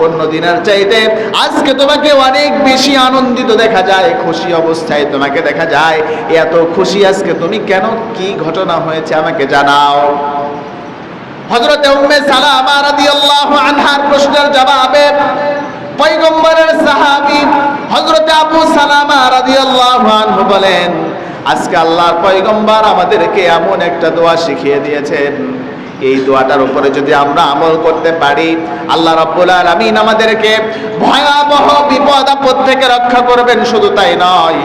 অন্য দিনের চাইতে আজকে তোমাকে অনেক বেশি আনন্দিত দেখা যায়, খুশি অবস্থায় তোমাকে দেখা যায়। এত খুশি আজকে তুমি কেন? কি ঘটনা হয়েছে আমাকে জানাও। হযরতে উম্মে সালামা রাদিয়াল্লাহু আনহার প্রশ্নের জবাবে পয়গম্বরের সাহাবী হযরতে আবু সালামা রাদিয়াল্লাহু আনহু বলেন, আজকে আল্লাহর পয়গম্বর আমাদেরকে এমন একটা দোয়া শিখিয়ে দিয়েছেন, এই দোয়াটার উপরে যদি আমরা আমল করতে পারি, আল্লাহ রাব্বুল আলামিন আমাদেরকে ভয়াবহ বিপদ আপদ থেকে রক্ষা করবেন। শুধু তাই নয়,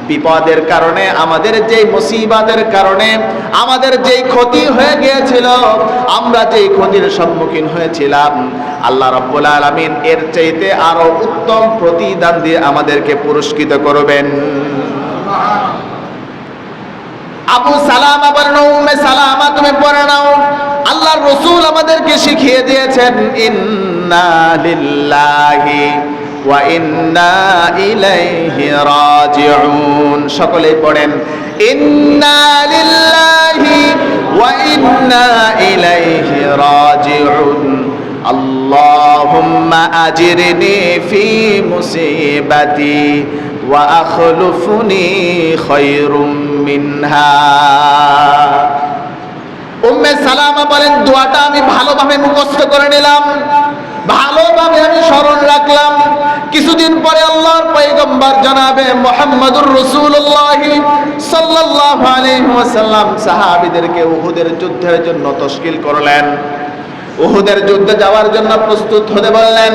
বিপদের কারণে, আমাদের যেই মুসিবতের কারণে আমাদের যেই ক্ষতি হয়ে গিয়েছিল, আমরা যেই ক্ষতির সম্মুখীন হয়েছিলাম, আল্লাহ রাব্বুল আলামিন এর চাইতে আরো উত্তম প্রতিদান দিয়ে আমাদেরকে পুরস্কৃত করবেন। আবু সালামা বলেন, উম্মে সালামা তুমি পড়ে নাও, আল্লাহর রাসূল আমাদেরকে শিখিয়ে দিয়েছেন, ইন্না লিল্লাহি ওয়া ইন্না ইলাইহি রাজিউন। সকলেই পড়েন, ইন্না লিল্লাহি ওয়া ইন্না ইলাইহি রাজিউন। আল্লাহুম্মা আজিরনি ফি মুসিবাতি ওয়া আখলুফনি খায়রুম মিনহা। উম্মে সালামা বলেন, দোয়াটা আমি ভালোভাবে মুখস্থ করে নিলাম, ভালোভাবে আমি স্মরণ রাখলাম। কিছুদিন পরে আল্লাহর পয়গম্বর জনাবে মুহাম্মদুর রাসূলুল্লাহ সাল্লাল্লাহু আলাইহি ওয়াসাল্লাম সাহাবীদেরকে উহুদের যুদ্ধের জন্য তশকিল করলেন। উহুদের যুদ্ধে যাওয়ার জন্য প্রস্তুত হতে বললেন।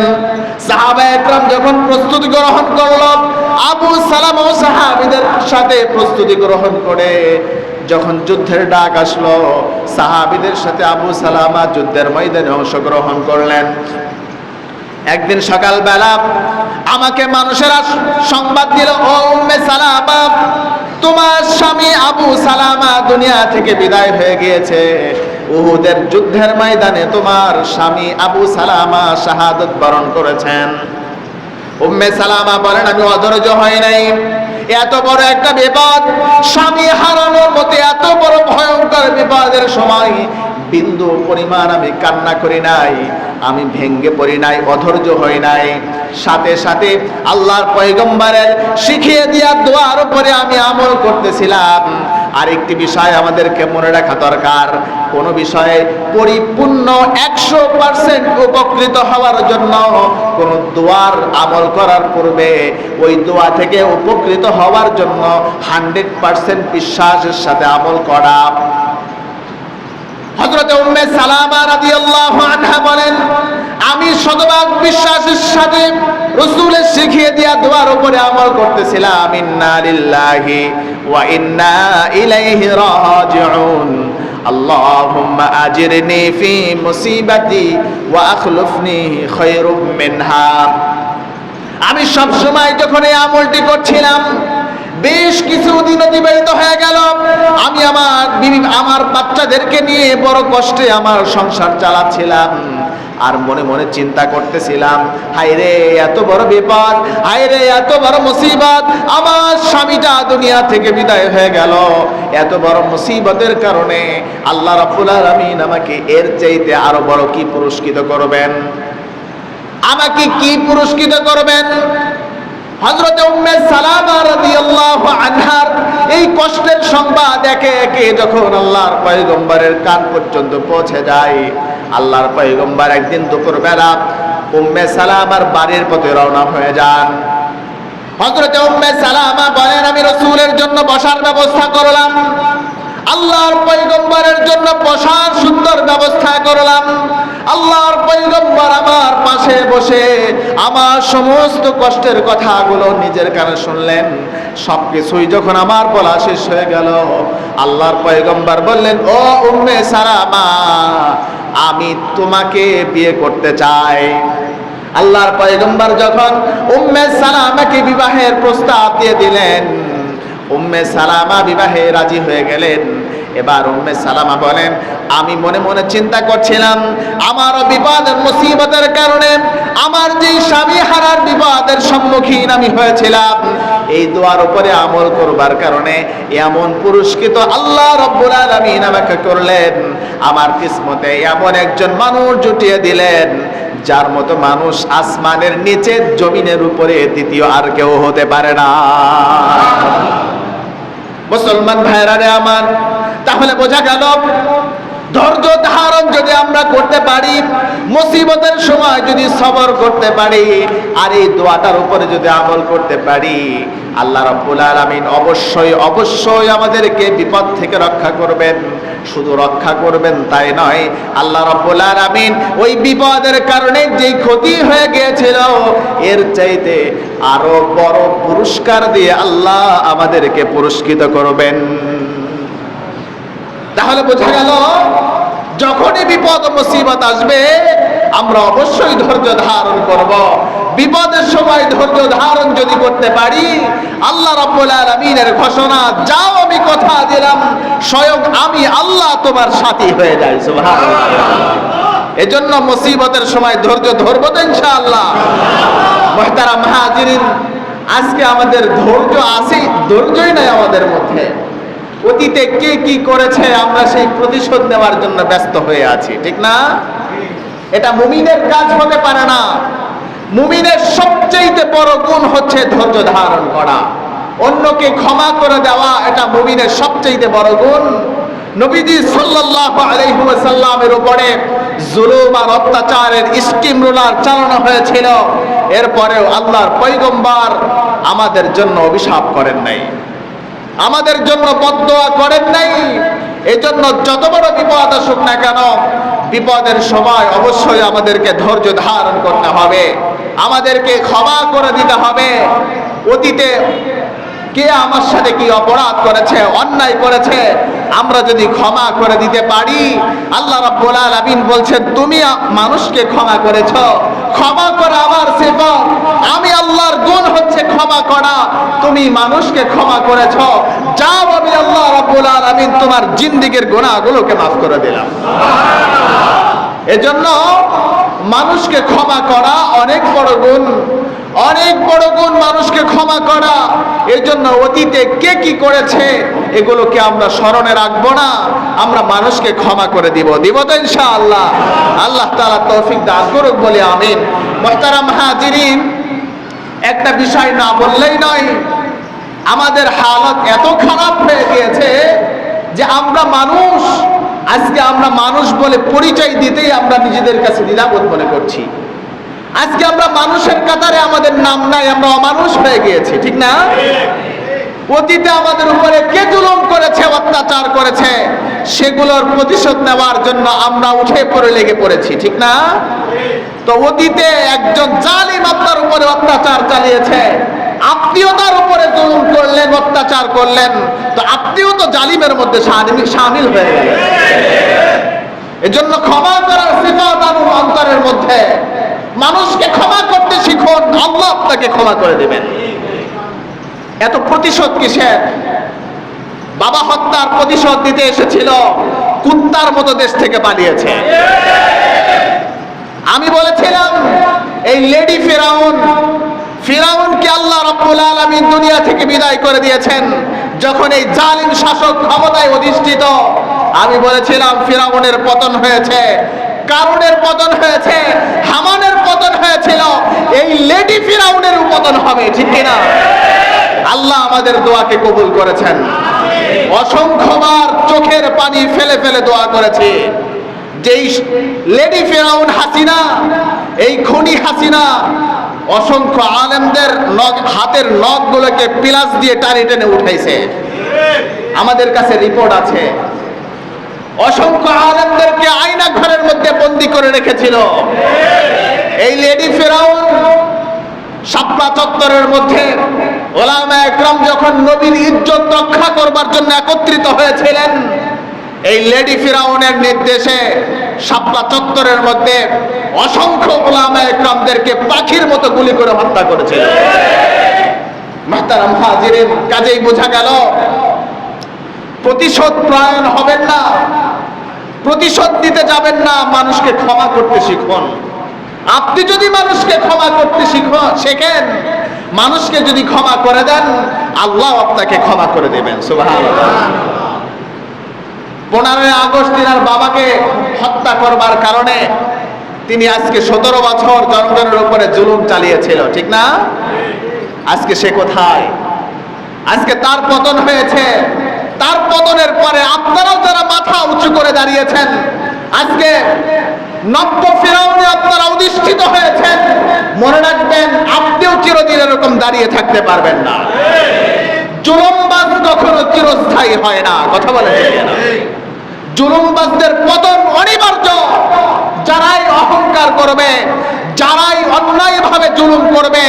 সাহাবায়ে একরাম যখন প্রস্তুতি গ্রহণ করলো, আবু সালামা ও সাহাবীদের সাথে প্রস্তুতি গ্রহণ করে যখন যুদ্ধের ডাক আসলো, সাহাবীদের সাথে আবু সালামা যুদ্ধের ময়দানে অংশগ্রহণ করলেন। একদিন সকালবেলা আমাকে মানুষেরা সংবাদ দিল, ও উম্মে সালামা, তোমার স্বামী আবু সালামা দুনিয়া থেকে বিদায় হয়ে গিয়েছে। উহুদের যুদ্ধের ময়দানে তোমার স্বামী আবু সালামা শাহাদাত বরণ করেছেন। উম্মে সালামা বলেন, আমি অধৈর্য হই নাই। এত বড় একটা বিপদ, স্বামী হারানোর মতো এত বড় ভয়ঙ্কর বিপদের সময় বিন্দু পরিমাণ আমি কান্না করি নাই, আমি ভেঙ্গে পড়ি নাই, অধৈর্য হই নাই। সাথে সাথে আল্লাহর পয়গম্বরের শিখিয়ে দেওয়া দোয়ার উপরে আমি আমল করতেছিলাম। আরেকটি বিষয় আমাদেরকে মনে রাখা দরকার, কোন বিষয়ে পরিপূর্ণ 100% উপকৃত হওয়ার জন্য কোন দোয়ার আমল করার পূর্বে ওই দোয়া থেকে উপকৃত হওয়ার জন্য 100% বিশ্বাসের সাথে আমল করা। হযরত উম্মে সালামা রাদিয়াল্লাহু আনহা বলেন, আমি শতভাগ বিশ্বাসের সাথে রাসূলের শিখিয়ে দেওয়া দোয়ার উপরে আমল করতেছিলাম। ইন্না লিল্লাহি ওয়া ইন্না ইলাইহি রাজিউন, আল্লাহুম্মা আজিরনি ফি মুসিবাতি ওয়া আখলুফনি খায়রুম মিনহা। আমি সব সময় যখন এই আমলটি করছিলাম, বেশ কিছুদিন অতিবাহিত হয়ে গেল, আমি আমার বাচ্চাদেরকে নিয়ে বড় কষ্টে আমার সংসার চালাচ্ছিলাম। আর মনে মনে চিন্তা করতেছিলাম, হায়রে এত বড় বিপদ, হায়রে এত বড় মুসিবত, আমার স্বামীটা দুনিয়া থেকে বিদায় হয়ে গেল। এত বড় মুসিবতের কারণে আল্লাহ রাব্বুল আলামিন আমাকে এর চাইতে আরো বড় কি পুরস্কৃত করবেন, আমাকে কি পুরস্কৃত করবেন। হযরত উম্মে সালামা রাদিয়াল্লাহু আনহার এই কষ্টের সংবাদ একে একে যখন আল্লাহর পয়গম্বরের কান পর্যন্ত পৌঁছে যায়, আল্লাহর পয়গম্বর একদিন দুপুরবেলা উম্মে সালামার বাড়ির পথে রওনা হয়ে যান। হযরত উম্মে সালামা বলেন, আমি রাসূলের জন্য বসার ব্যবস্থা করলাম, আল্লাহর পয়গম্বরের জন্য বসার সুন্দর ব্যবস্থা করলাম। আল্লাহর পয়গম্বর আমার পাশে বসে আমার সমস্ত কষ্টের কথাগুলো নিজের কানে শুনলেন। সবকিছুই যখন আমার বলা শেষ হয়ে গেল, আল্লাহর পয়গম্বর বললেন, ও উম্মে সালামা, আমি তোমাকে বিয়ে করতে চাই। আল্লাহর পয়গম্বর যখন উম্মে সালামাকে বিবাহের প্রস্তাব দিয়ে দিলেন, উম্মে সালামা বিবাহে রাজি হয়ে গেলেন। এবার উম্মে সালামা বলেন, আমি মনে মনে চিন্তা করছিলাম, আমারও বিপদের মুসিবতের কারণে আমার যে স্বামী হারার বিপদের সম্মুখীন আমি হয়েছিলাম, এই দোয়ার উপরে আমল করবার কারণে এমন পুরস্কৃত আল্লাহ রাব্বুল আলামিন আমাকে করলেন। আমার কিসমতে এমন একজন মানুষ জুটিয়ে দিলেন, যার মতো মানুষ আসমানের নিচে জমিনের উপরে দ্বিতীয় আর কেউ হতে পারে না। মুসলমান ভাইরা রে আমার, তাহলে বোঝা গেল ধৈর্য ধারণ যদি আমরা করতে পারি, মুসিবতের সময় যদি সবর করতে পারি, আর এই দোয়াটার উপরে যদি আমল করতে পারি, আল্লাহ রাব্বুল আলামিন অবশ্যই অবশ্যই আমাদেরকে বিপদ থেকে রক্ষা করবেন। শুধু রক্ষা করবেন তাই নয়, আল্লাহ রাব্বুল আলামিন ওই বিপদের কারণে যেই ক্ষতি হয়ে গিয়েছিল এর চাইতে আরো বড় পুরস্কার দিয়ে আল্লাহ আমাদেরকে পুরস্কৃত করবেন। তাহলে বোঝা গেল, যখনই বিপদ মুসিবত আসবে আমরা অবশ্যই ধৈর্য ধারণ করব। বিপদের সময় ধৈর্য ধারণ যদি করতে পারি, আল্লাহ রাব্বুল আলামিনের ঘোষণা, যাও আমি কথা দিলাম স্বয়ং আমি আল্লাহ তোমার সাথী হয়ে যাই। সুবহানাল্লাহ। এজন্য মুসিবতের সময় ধৈর্য ধরবো তো ইনশাআল্লাহ। মুহতারাম হাজিরিন, আজকে আমাদের ধৈর্য আছে, ধৈর্যই নাই আমাদের মধ্যে। অতীতে কে কি করেছে আমরা সেই প্রতিশোধ নেওয়ার জন্য ব্যস্ত হয়ে আছি, ঠিক না? এটা মুমিনের কাজ হতে পারে না। মুমিনের সবচেয়ে বড় গুণ হচ্ছে ধৈর্য ধারণ করা, অন্যকে ক্ষমা করে দেওয়া, এটা মুমিনের সবচেয়ে বড় গুণ। নবীজি সাল্লাল্লাহু আলাইহি ওয়াসাল্লামের উপরে জুলুম আর অত্যাচারের স্টিম রোলার চালানো হয়েছিল, এরপরেও আল্লাহর পয়গম্বর আমাদের জন্য অভিশাপ করেন নাই, আমাদের জন্য বদদোয়া করেন নাই। এজন্য যত বড় বিপদ আসুক না কেন, বিপদের সময় অবশ্যই আমাদেরকে ধৈর্য ধারণ করতে হবে, আমাদেরকে ক্ষমা করে দিতে হবে। অতীতে কে আমার সাথে কি অপরাধ করেছে, অন্যায় করেছে, আমরা যদি ক্ষমা করে দিতে পারি, আল্লাহ রাব্বুল আলামিন বলছেন, তুমি মানুষকে ক্ষমা করেছো, ক্ষমা করা আমার সিফাত, আমি আল্লাহর গুণ হচ্ছে ক্ষমা করা। তুমি মানুষকে ক্ষমা করেছ, যাও আমি আল্লাহ রাব্বুল আলামিন তোমার জিন্দেগীর গুনাহগুলোকে মাফ করে দিলাম। এজন্য মানুষকে ক্ষমা করা অনেক বড় গুণ, অনেক বড় গুণ মানুষকে ক্ষমা করা। এজন্য অতীতে কে কি করেছে এগুলোকে আমরা স্মরণে রাখবো না, আমরা মানুষকে ক্ষমা করে দিব তো ইনশাআল্লাহ। আল্লাহ তাআলা তৌফিক দান করুক বলে আমিন। মুহতারাম হাজিরিন, একটা বিষয় না বললেই নয়, আমাদের হালত এত খারাপ হয়ে গিয়েছে যে আমরা মানুষ, আজকে আমরা মানুষ বলে পরিচয় দিতেই আমরা নিজেদের কাছে দ্বিধাবোধ মনে করছি। আজকে আমরা মানুষের কাতারে আমাদের নাম নাই, আমরা অমানুষ হয়ে গিয়েছি, ঠিক না? অতীতে আমাদের উপরে কে জুলুম করেছে, অত্যাচার করেছে, সেগুলোর প্রতিশোধ নেওয়ার জন্য আমরা উঠে পড়ে লেগে পড়েছি, ঠিক না? তো অতীতে একজন জালিম আপনার উপরে অত্যাচার চালিয়েছে, আপনিও তার উপরে জুলুম করলেন, অত্যাচার করলেন, তো আপনিও তো জালিমের মধ্যে শামিল হয়ে গেলেন। এজন্য ক্ষমা করার সিফাত অন্তরের মধ্যে, মানুষকে ক্ষমা করতে শিখুন, আল্লাহ আপনাকে ক্ষমা করে দেবেন। এত প্রতিশোধ কিসের? বাবা হত্যার প্রতিশোধ দিতে এসেছিল, কুত্তার মতো দেশ থেকে পালিয়েছে। আমি বলেছিলাম এই লেডি ফিরাউনকে আল্লাহ রাব্বুল আলামিন দুনিয়া থেকে বিদায় করে দিয়েছেন যখন এই জালিম শাসক ক্ষমতায় অধিষ্ঠিত। আমি বলেছিলাম ফিরাউনের পতন হয়েছে, কারুনের পতন হয়েছে, হামানের পতন হয়েছিল, এই লেডি ফিরাউনের পতন হবে, ঠিক কিনা? আল্লাহ আমাদের দোয়াকে কবুল করেছেন। অসংখ্যবার চোখের পানি ফেলে ফেলে দোয়া করেছি। যেই লেডি ফিরাউন হাসিনা, এই খুনি হাসিনা অসংখ্য আলেমদের হাতের নখগুলোকে পিলাস দিয়ে টানে টেনে উঠাইছে, আমাদের কাছে রিপোর্ট আছে। অসংখ্য আলেমদেরকে আয়না ঘরের মধ্যে বন্দী করে রেখেছিল। এই লেডি ফিরাউন শাপলা চত্বরের মধ্যে ওলামায়ে কেরাম যখন নবীর ইজ্জত রক্ষা করবার জন্য একত্রিত হয়েছিলেন, এই লেডি ফিরাউনের নির্দেশে শাপলা চত্বরের মধ্যে অসংখ্য ওলামায়ে কেরামদেরকে পাখির মতো গুলি করে হত্যা করেছিল। মুহতারাম হাজিরিন, কাজেই বোঝা গেল প্রতিশোধ পরায়ণ হবেন না, প্রতিশোধ দিতে যাবেন না, মানুষকে ক্ষমা করতে শিখুন। আপনি যদি মানুষকে ক্ষমা করতে শেখেন, মানুষকে যদি ক্ষমা করে দেন, আল্লাহ আপনাকে ক্ষমা করে দেবেন। সুবহানাল্লাহ। 15 আগস্ট তিনার বাবাকে হত্যা করবার কারণে তিনি আজকে 17 বছর জনগণের উপরে জুলুম চালিয়েছিল, ঠিক না? আজকে সে কোথায়? আজকে তার পতন হয়েছে। তার পতনের পরে আপনারাও যারা মাথা উঁচু করে দাঁড়িয়েছেন, আজকে নব্য ফিরাউনে আপনারা অধিষ্ঠিত হয়েছেন, মনে রাখবেন আপনিও চিরদিন এরকম দাঁড়িয়ে থাকতে পারবেন না। জুলুমবাজ কখনো চিরস্থায়ী হয় না, কথা বলে না। জুলুমবাজদের পতন অনিবার্য। যারাই অহংকার করবে, যারাই অন্যায়ভাবে জুলুম করবে,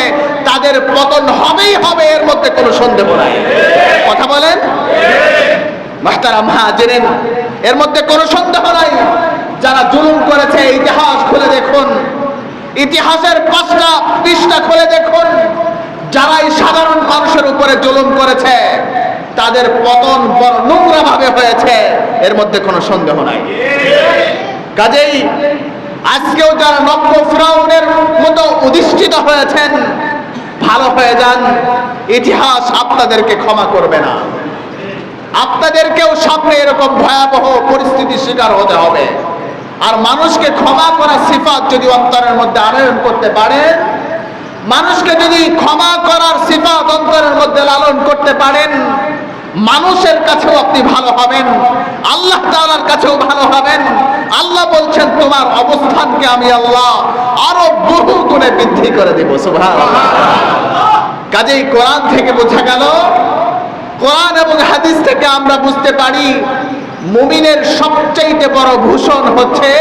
তাদের পতন হবেই হবে, এর মধ্যে কোনো সন্দেহ নাই। কথা বলেন মুহতারাম হাজিরিন, এর মধ্যে কোনো সন্দেহ নাই। যারা জুলুম করেছে ইতিহাস খুলে দেখুন, ইতিহাসের 5টা পৃষ্ঠা খুলে দেখুন, যারাই সাধারণ মানুষের উপরে জুলুম করেছে তাদের পতন বড় নোংরা ভাবে হয়েছে, এর মধ্যে কোনো সন্দেহ নাই। কাজেই আজকেও যারা নব্য ফিরাউনের মতো অধিষ্ঠিত হয়েছেন, ভালো হয়ে যান, ইতিহাস আপনাদেরকে ক্ষমা করবে না। আপনাদেরকেও সামনে এরকম ভয়াবহ পরিস্থিতির শিকার হতে হবে। আর মানুষকে ক্ষমা করার সিফাত যদি অন্তরের মধ্যে আনয়ন করতে পারেন, মানুষকে যদি ক্ষমা করার সিফাত অন্তরের মধ্যে লালন করতে পারেন, মানুষের কাছেও আপনি ভালো হবেন, আল্লাহ তাআলার কাছেও ভালো হবেন। আল্লাহ বলছেন তোমার অবস্থানকে আমি আল্লাহ আরো বহু গুণে বৃদ্ধি করে দেব। সুবহানাল্লাহ। কাজেই কোরআন থেকে বোঝা গেল, কোরআন এবং হাদিস থেকে আমরা বুঝতে পারি মুমিনের সবচেয়ে বড় ভূষণ হচ্ছে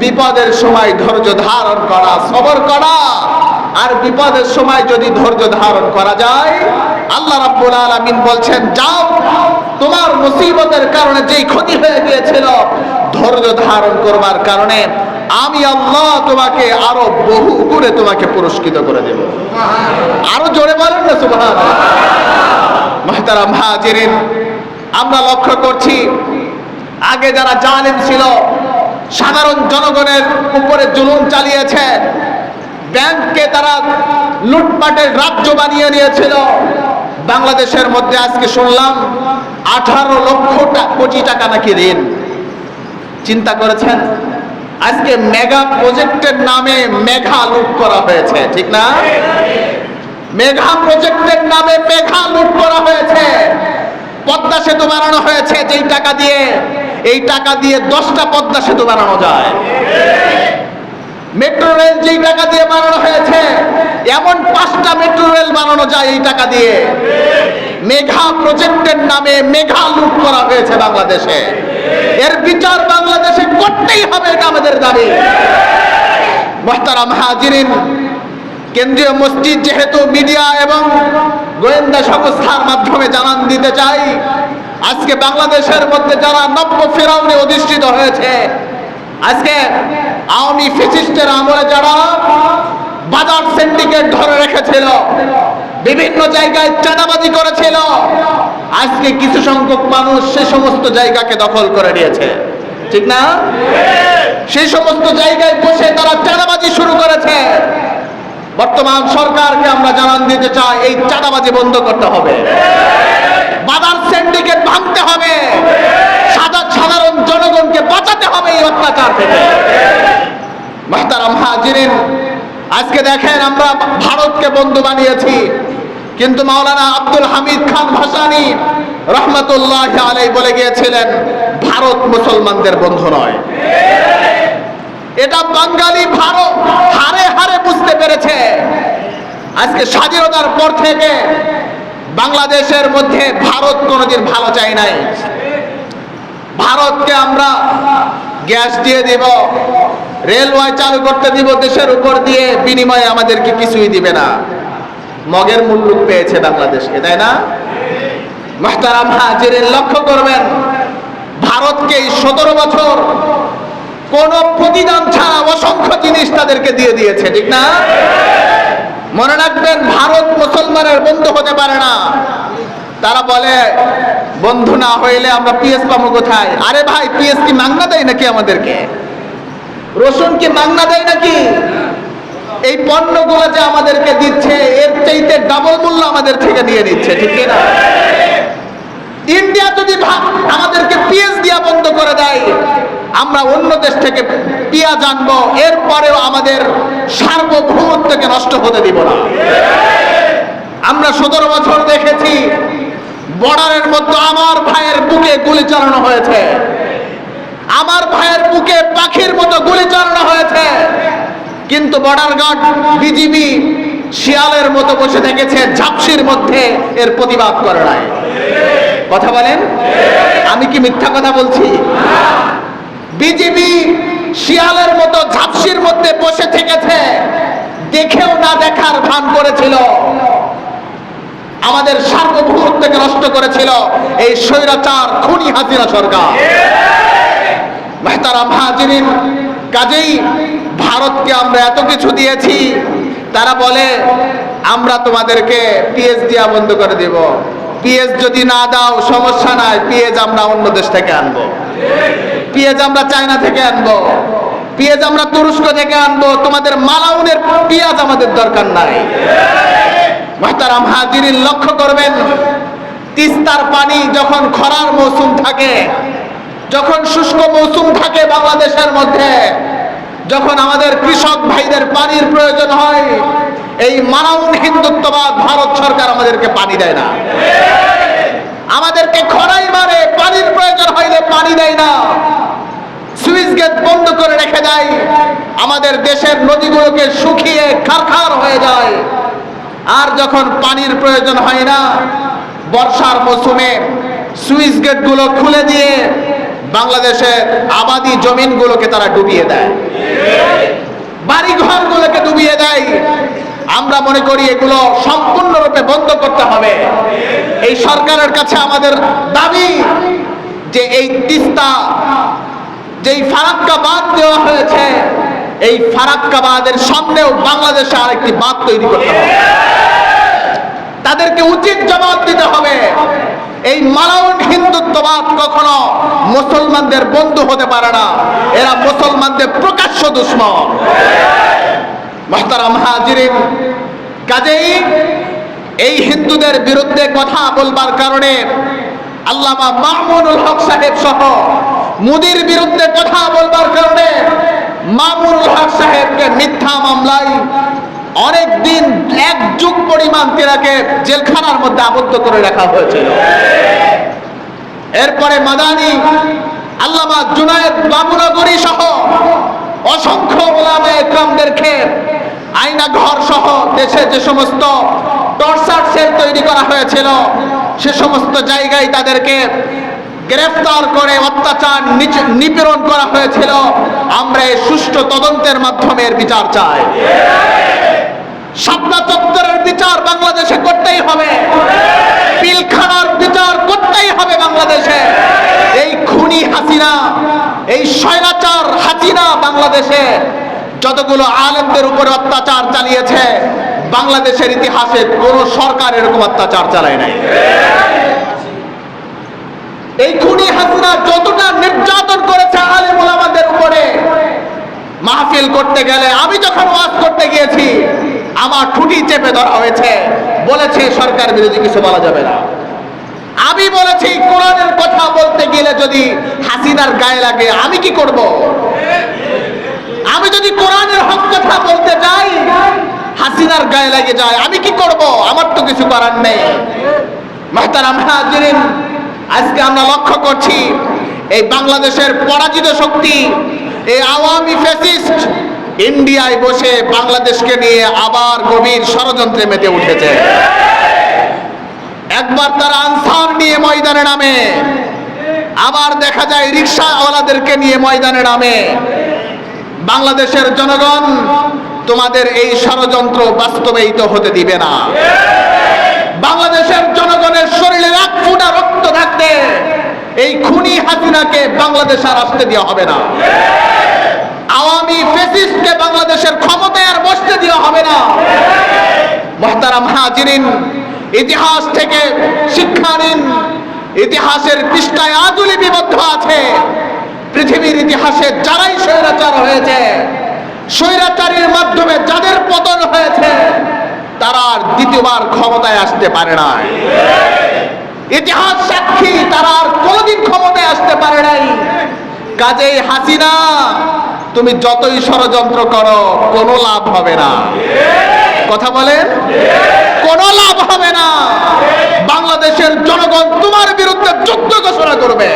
বিপদের সময় ধৈর্য ধারণ করা, সবর করা। আর বিপদের সময় যদি ধৈর্য ধারণ করা যায়, আল্লাহ রাব্বুল আলামিন বলছেন যাও তোমার মুসিবতের কারণে যেই ক্ষতি হয়ে গিয়েছিল, ধৈর্য ধারণ করবার কারণে আমি আল্লাহ তোমাকে আরো বহু গুণে তোমাকে পুরস্কৃত করে দেব। আরো জোরে বলেন না সুবহানাল্লাহ। মুহতারাম হাজিরিন, আমরা লক্ষ্য করছি আগে যারা জালেম ছিল, সাধারণ জনগণের উপরে জুলুম চালিয়েছে, ব্যাংককে তারা লুটপাটের রাজ্য বানিয়ে নিয়েছিল। বাংলাদেশের মধ্যে আজকে শুনলাম 18 লক্ষ কোটি টাকা নাকি ঋণ। চিন্তা করেছেন? আজকে মেগা প্রজেক্টের নামে মেঘা লুট করা হয়েছে, ঠিক না? মেঘা প্রজেক্টের নামে মেঘা লুট করা হয়েছে। পদ্মা সেতু বানানো হয়েছে যেই টাকা দিয়ে, এই টাকা দিয়ে 10টা পদ্মা সেতু বানানো যায়। মেট্রো রেল যেই টাকা দিয়ে বানানো হয়েছে, এমন 5টা মেট্রো রেল বানানো যায় এই টাকা দিয়ে। মেঘা প্রজেক্টের নামে মেঘা লুট করা হয়েছে বাংলাদেশে। এর বিচার বাংলাদেশে করতেই হবে, এটা আমাদের দাবি। মুহতারাম হাজিরিন, কেন্দ্রীয় মসজিদ যেহেতু মিডিয়া এবং গোয়েন্দা সংস্থার মাধ্যমে জানান দিতে চাই, আজকে বাংলাদেশের মধ্যে যারা নব্য ফেরাউনে অধিষ্ঠিত হয়েছে, আজকে আওয়ামী ফ্যাসিস্টের আমলে যারা বাজার সিন্ডিকেট ধরে রেখেছিল, বিভিন্ন জায়গায় চাঁদাবাজি করেছিল, আজকে কিছু সংখ্যক মানুষ সে সমস্ত জায়গাকে দখল করে নিয়েছে, ঠিক না? সেই সমস্ত জায়গায় বসে তারা চাঁদাবাজি শুরু করেছে। বর্তমান সরকারকে আমরা জানান দিতে চাই, এই চাঁদাবাজি বন্ধ করতে হবে, বাজার সিন্ডিকেট ভাঙতে হবে, সাধারণ জনগণকে বাঁচাতে হবে এই অত্যাচার থেকে। মুহতারাম হাজিরিন, আজকে দেখেন আমরা ভারতকে বন্ধু বানিয়েছি, কিন্তু মাওলানা আব্দুল হামিদ খান ভাসানী রহমতুল্লাহ আলাইহি বলে গিয়েছিলেন, ভারত মুসলমানদের বন্ধু নয়। এটা বাঙালি ভারত হারে হারে বুঝতে পেরেছে। আজকে স্বাধীনতার পর থেকে বাংলাদেশের মধ্যে ভারত কোনোদিন ভালো চাই নাই। ভারতকে আমরা গ্যাস দিয়ে দিব, রেলওয়ে চালু করতে দিব দেশের উপর দিয়ে, বিনিময়ে আমাদেরকে কিছুই দিবে না। মগের মূল্য পেয়েছে বাংলাদেশকে, তাই না? মুহতারাম হাজিরিন, লক্ষ্য করবেন, ভারতকে 17 বছর কোন প্রতিদান ছাড়া অসংখ্য জিনিস তাদেরকে দিয়ে দিয়েছে, ঠিক না? মনে রাখবেন, ভারত মুসলমানের বন্ধু হতে পারে না। তারা বলে বন্ধু না হইলে আমরা পিএস পাবো কোথায়? আরে ভাই, পিএস কি মাংনা দেয় নাকি আমাদেরকে? রসুন কি মাংনা দেয় নাকি? এই পণ্যগুলো যে আমাদেরকে দিচ্ছে, এর চাইতে ডাবল মূল্য আমাদের থেকে নিয়ে নিচ্ছে, ঠিক না? ইন্ডিয়া যদি আমাদেরকে পিএস দিয়া বন্ধ করে দেয়, আমরা অন্য দেশ থেকে পেঁয়াজ আনবো, এরপরেও আমাদের সার্বভৌমত্বকে নষ্ট হতে দিব না। আমরা 17 বছর দেখেছি বর্ডারের মধ্যে আমার ভাইয়ের বুকে গুলি চালানো হয়েছে, আমার ভাইয়ের বুকে পাখির মতো গুলি চালানো হয়েছে, কিন্তু বর্ডার গার্ড বিজিবি শিয়ালের মতো বসে থেকেছে ঝাপসির মধ্যে, এর প্রতিবাদ করে নাই। কথা বলেন, আমি কি মিথ্যা কথা বলছি? বিজিবি শিয়ালের মতো ঝাপসির মধ্যে বসে থেকেছে, দেখেও না দেখার ভান করেছিল, আমাদের সার্বভৌমত্বকে নষ্ট করেছিল এই স্বৈরাচার খুনি হাসিনা সরকার। মুহতারাম হাজিরিন, কাজেই ভারতকে আমরা এত কিছু দিয়েছি, তারা বলে আমরা তোমাদেরকে পিএস দিয়া বন্ধ করে দেব। পিএস যদি না দাও সমস্যা নাই, পিএস আমরা অন্য দেশ থেকে আনবো, পিএস আমরা চায়না থেকে আনবো, পিএস আমরা তুরস্ক থেকে আনবো, তোমাদের মালাউনের পিঁয়াজ আমাদের দরকার নাই। মুহতারাম হাজিরিন, লক্ষ্য করবেন, তিস্তার পানি যখন খরার মৌসুম থাকে, যখন শুষ্ক মৌসুম থাকে বাংলাদেশের মধ্যে, যখন আমাদের কৃষক ভাইদের পানির প্রয়োজন হয়, এই মালাউন হিন্দুত্ববাদ ভারত সরকার আমাদেরকে পানি দেয় না, আমাদেরকে খরাই মারে, পানির প্রয়োজন হইলে পানি দেয় না, সুইচ গেট বন্ধ করে রেখে দেয়, আমাদের দেশের নদীগুলোকে শুকিয়ে খারখার হয়ে যায়। আর যখন পানির প্রয়োজন হয় না, বর্ষার মৌসুমে সুইচ গেটগুলো খুলে দিয়ে বাংলাদেশের আবাদি জমিনগুলোকে তারা ডুবিয়ে দেয়, বাড়িঘরগুলোকে ডুবিয়ে দেয়। আমরা মনে করি এগুলো সম্পূর্ণরূপে বন্ধ করতে হবে। এই সরকারের কাছে আমাদের দাবি যে এই তিস্তা, যেই ফারাক্কা বাঁধ দেওয়া হয়েছে, এই ফারাক্কা বাঁধের সামনেও বাংলাদেশে আরেকটি বাঁধ তৈরি করতে হবে। তাদেরকে উচিত জবাব দিতে হবে। এই মালাউন হিন্দুত্ববাদ কখনো মুসলমানদের বন্ধু হতে পারে না, এরা মুসলমানদের প্রকাশ্য দুশমন। মুহতারাম হাজিরিন, কাজেই এই হিন্দুদের বিরুদ্ধে কথা বলবার কারণে আল্লামা মামুনুল হক সাহেব সহ মোদির বিরুদ্ধে কথা বলবার কারণে মামুনুল হক সাহেবকে মিথ্যা মামলায় অনেক দিন, 1 যুগ পরিমাণ তিনাকে জেলখানার মধ্যে আবদ্ধ করে রাখা হয়েছিল। এরপরে মাদানী, আল্লামা জুনায়েদ বাবুনগরী সহ অসংখ্য উলামায়ে ইকরামদেরকে আয়না ঘর সহ দেশে যে সমস্ত টর্চার সেল তৈরি করা হয়েছিল, সে সমস্ত জায়গায় তাদেরকে গ্রেফতার করে অত্যাচার নিপীড়ন করা হয়েছিল। আমরা এই সুষ্ঠু তদন্তের মাধ্যমে এর বিচার চাই। শাপলা চত্বরের বিচার বাংলাদেশে করতেই হবে, পিলখানার বিচার করতেই হবে বাংলাদেশে। এই খুনি হাসিনা, এই স্বৈরাচার হাসিনা বাংলাদেশে যতগুলো আলেমদের উপরে অত্যাচার চালিয়েছে, বাংলাদেশের ইতিহাসে কোন সরকার এরকম অত্যাচার চালায় নাই। এই খুনি হাসিনা যতটা নির্যাতন করেছে আলেম ওলামাদের উপরে, মাহফিল করতে গেলে, আমি যখন ওয়াজ করতে গিয়েছি আমার ঠুটি চেপে ধরা হয়েছে, বলেছে সরকার বিরোধী কিছু বলা যাবে না। আমি বলেছি কোরআনের কথা বলতে গেলে যদি হাসিনার গায়ে লাগে আমি কি করব? আমি যদি কোরআনের হক কথা বলতে যাই হাসিনার গায়ে লাগে যায়, আমি কি করব? আমার তো কিছু করার নেই। মুহতারাম হাজিরিন, আজকে আমরা লক্ষ্য করছি এই বাংলাদেশের পরাজিত শক্তি, এই আওয়ামী ফ্যাসিস্ট ইন্ডিয়ায় বসে বাংলাদেশকে নিয়ে আবার গভীর ষড়যন্ত্রে মেতে উঠেছে। একবার তারা আনসার নিয়ে ময়দানে নামে, আবার দেখা যায় রিকশাওয়ালাদেরকে নিয়ে ময়দানে নামে। বাংলাদেশের জনগণ তোমাদের এই ষড়যন্ত্র বাস্তবায়িত হতে দিবে না। বাংলাদেশের জনগণের শরীরে 1 ফোঁটা রক্ত থাকতে এই খুনি হাসিনাকে বাংলাদেশ আর আসতে দেওয়া হবে না। আওয়ামী ফ্যাসিস্টকে বাংলাদেশের ক্ষমতায় আর বসতে দেওয়া হবে না। মুহতারাম হাজিরিন, ইতিহাস থেকে শিক্ষা নিন। ইতিহাসের পৃষ্ঠায় আজও লিপিবদ্ধ আছে পৃথিবীর ইতিহাসে যারাই স্বৈরাচার হয়েছে, স্বৈরাচারের মাধ্যমে যাদের পতন হয়েছে, তারা আর দ্বিতীয়বার ক্ষমতায় আসতে পারে না। ইতিহাস সাক্ষী, তারা আর কোনোদিন ক্ষমতায় আসতে পারে নাই। কাজেই হাসিনা, তুমি যতই ষড়যন্ত্র করো কোনো লাভ হবে না। কথা বলেন, কোনো লাভ হবে না। বাংলাদেশের জনগণ তোমার বিরুদ্ধে যুদ্ধ ঘোষণা করবে।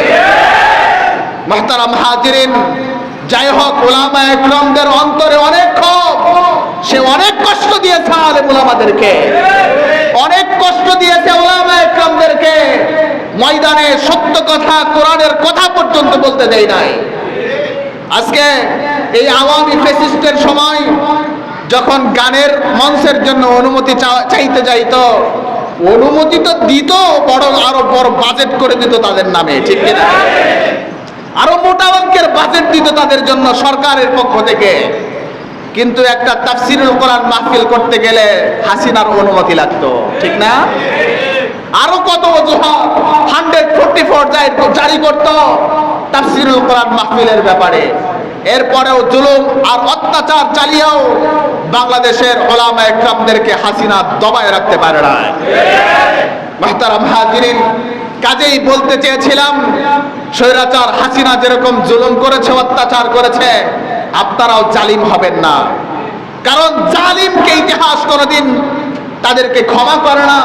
মুহতারাম হাজিরিন, যাই হোক, উলামায়ে ইকরামদের অন্তরে অনেক ক্ষোভ, সে অনেক কষ্ট দিয়েছে আলেম উলামাদেরকে, অনেক কষ্ট দিয়েছে উলামায়ে ইকরামদেরকে। ময়দানে সত্য কথা, কোরআনের কথা পর্যন্ত বলতে দেয় নাই। আজকে এই আওয়ামী ফ্যাসিস্টের সময় যখন গানের মঞ্চের জন্য অনুমতি চাইতে যাইতো, অনুমতি তো দিত, আরো বড় বাজেট করে দিত তাদের নামে, ঠিক কিনা? আরো মোটা অঙ্কের বাজেট দিত তাদের জন্য সরকারের পক্ষ থেকে। কিন্তু একটা তাফসিরুল কোরআন মাহফিল করতে গেলে হাসিনার অনুমতি লাগতো, ঠিক না? আরো কত অজুহাত 144 জারি করত তাফসিরুল কোরআন মাহফিলের ব্যাপারে। এরপরেও জুলুম আর অত্যাচার চালিয়েও বাংলাদেশের উলামায়ে ইকরামদেরকে হাসিনা দবায় রাখতে পারে না। মুহতারাম হাজিরিন, কাজেই বলতে চেয়েছিলাম, স্বৈরাচার হাসিনা যেরকম জুলুম করেছে, অত্যাচার করেছে, আপনারাও জালিম হবেন না। কারণ জালিমকে ইতিহাস কোনোদিন তাদেরকে ক্ষমা করে না।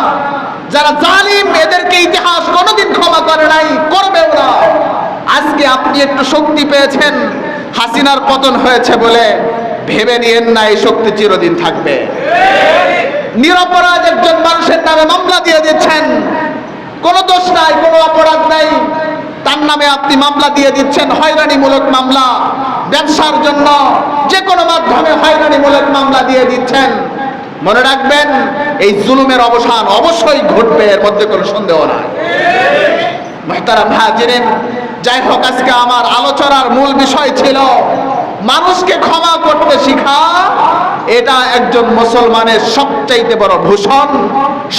যারা জালিম, এদেরকে ইতিহাস কোনোদিন ক্ষমা করে নাই, করবেও না। আজকে আপনি একটু শক্তি পেয়েছেন, হাসিনার পতন হয়েছে বলে ভেবে নিয়েন না এই শক্তি চিরদিন থাকবে। নিরপরাধ একজন মানুষের নামে মামলা দিয়ে দিচ্ছেন, কোনো দোষ নাই, কোনো অপরাধ নাই, তার নামে আপনি মামলা দিয়ে দিচ্ছেন, হয়রানিমূলক মামলা, ব্যবসার জন্য যে কোনো মাধ্যমে হয়রানিমূলক মামলা দিয়ে দিচ্ছেন। মনে রাখবেন এই জুলুমের অবসান অবশ্যই ঘটবে, এর মধ্যে কোনো সন্দেহ নাই। মুহতারাম হাজিরিন, যাই হোক, আজকে আমার আলোচনার মূল বিষয় ছিল মানুষকে ক্ষমা করতে শিখা। এটা একজন মুসলমানের সবচাইতে বড় ভূষণ,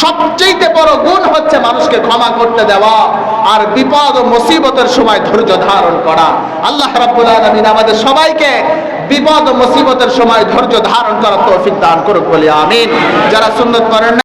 সবচাইতে বড় গুণ হচ্ছে মানুষকে ক্ষমা করতে দেওয়া আর বিপদ ও মুসিবতের সময় ধৈর্য ধারণ করা। আল্লাহ রাব্বুল আলামিন আমাদের সবাইকে বিপদ ও মুসিবতের সময় ধৈর্য ধারণ করার তৌফিক দান করুক বলি আমিন। যারা সুন্নাত করেন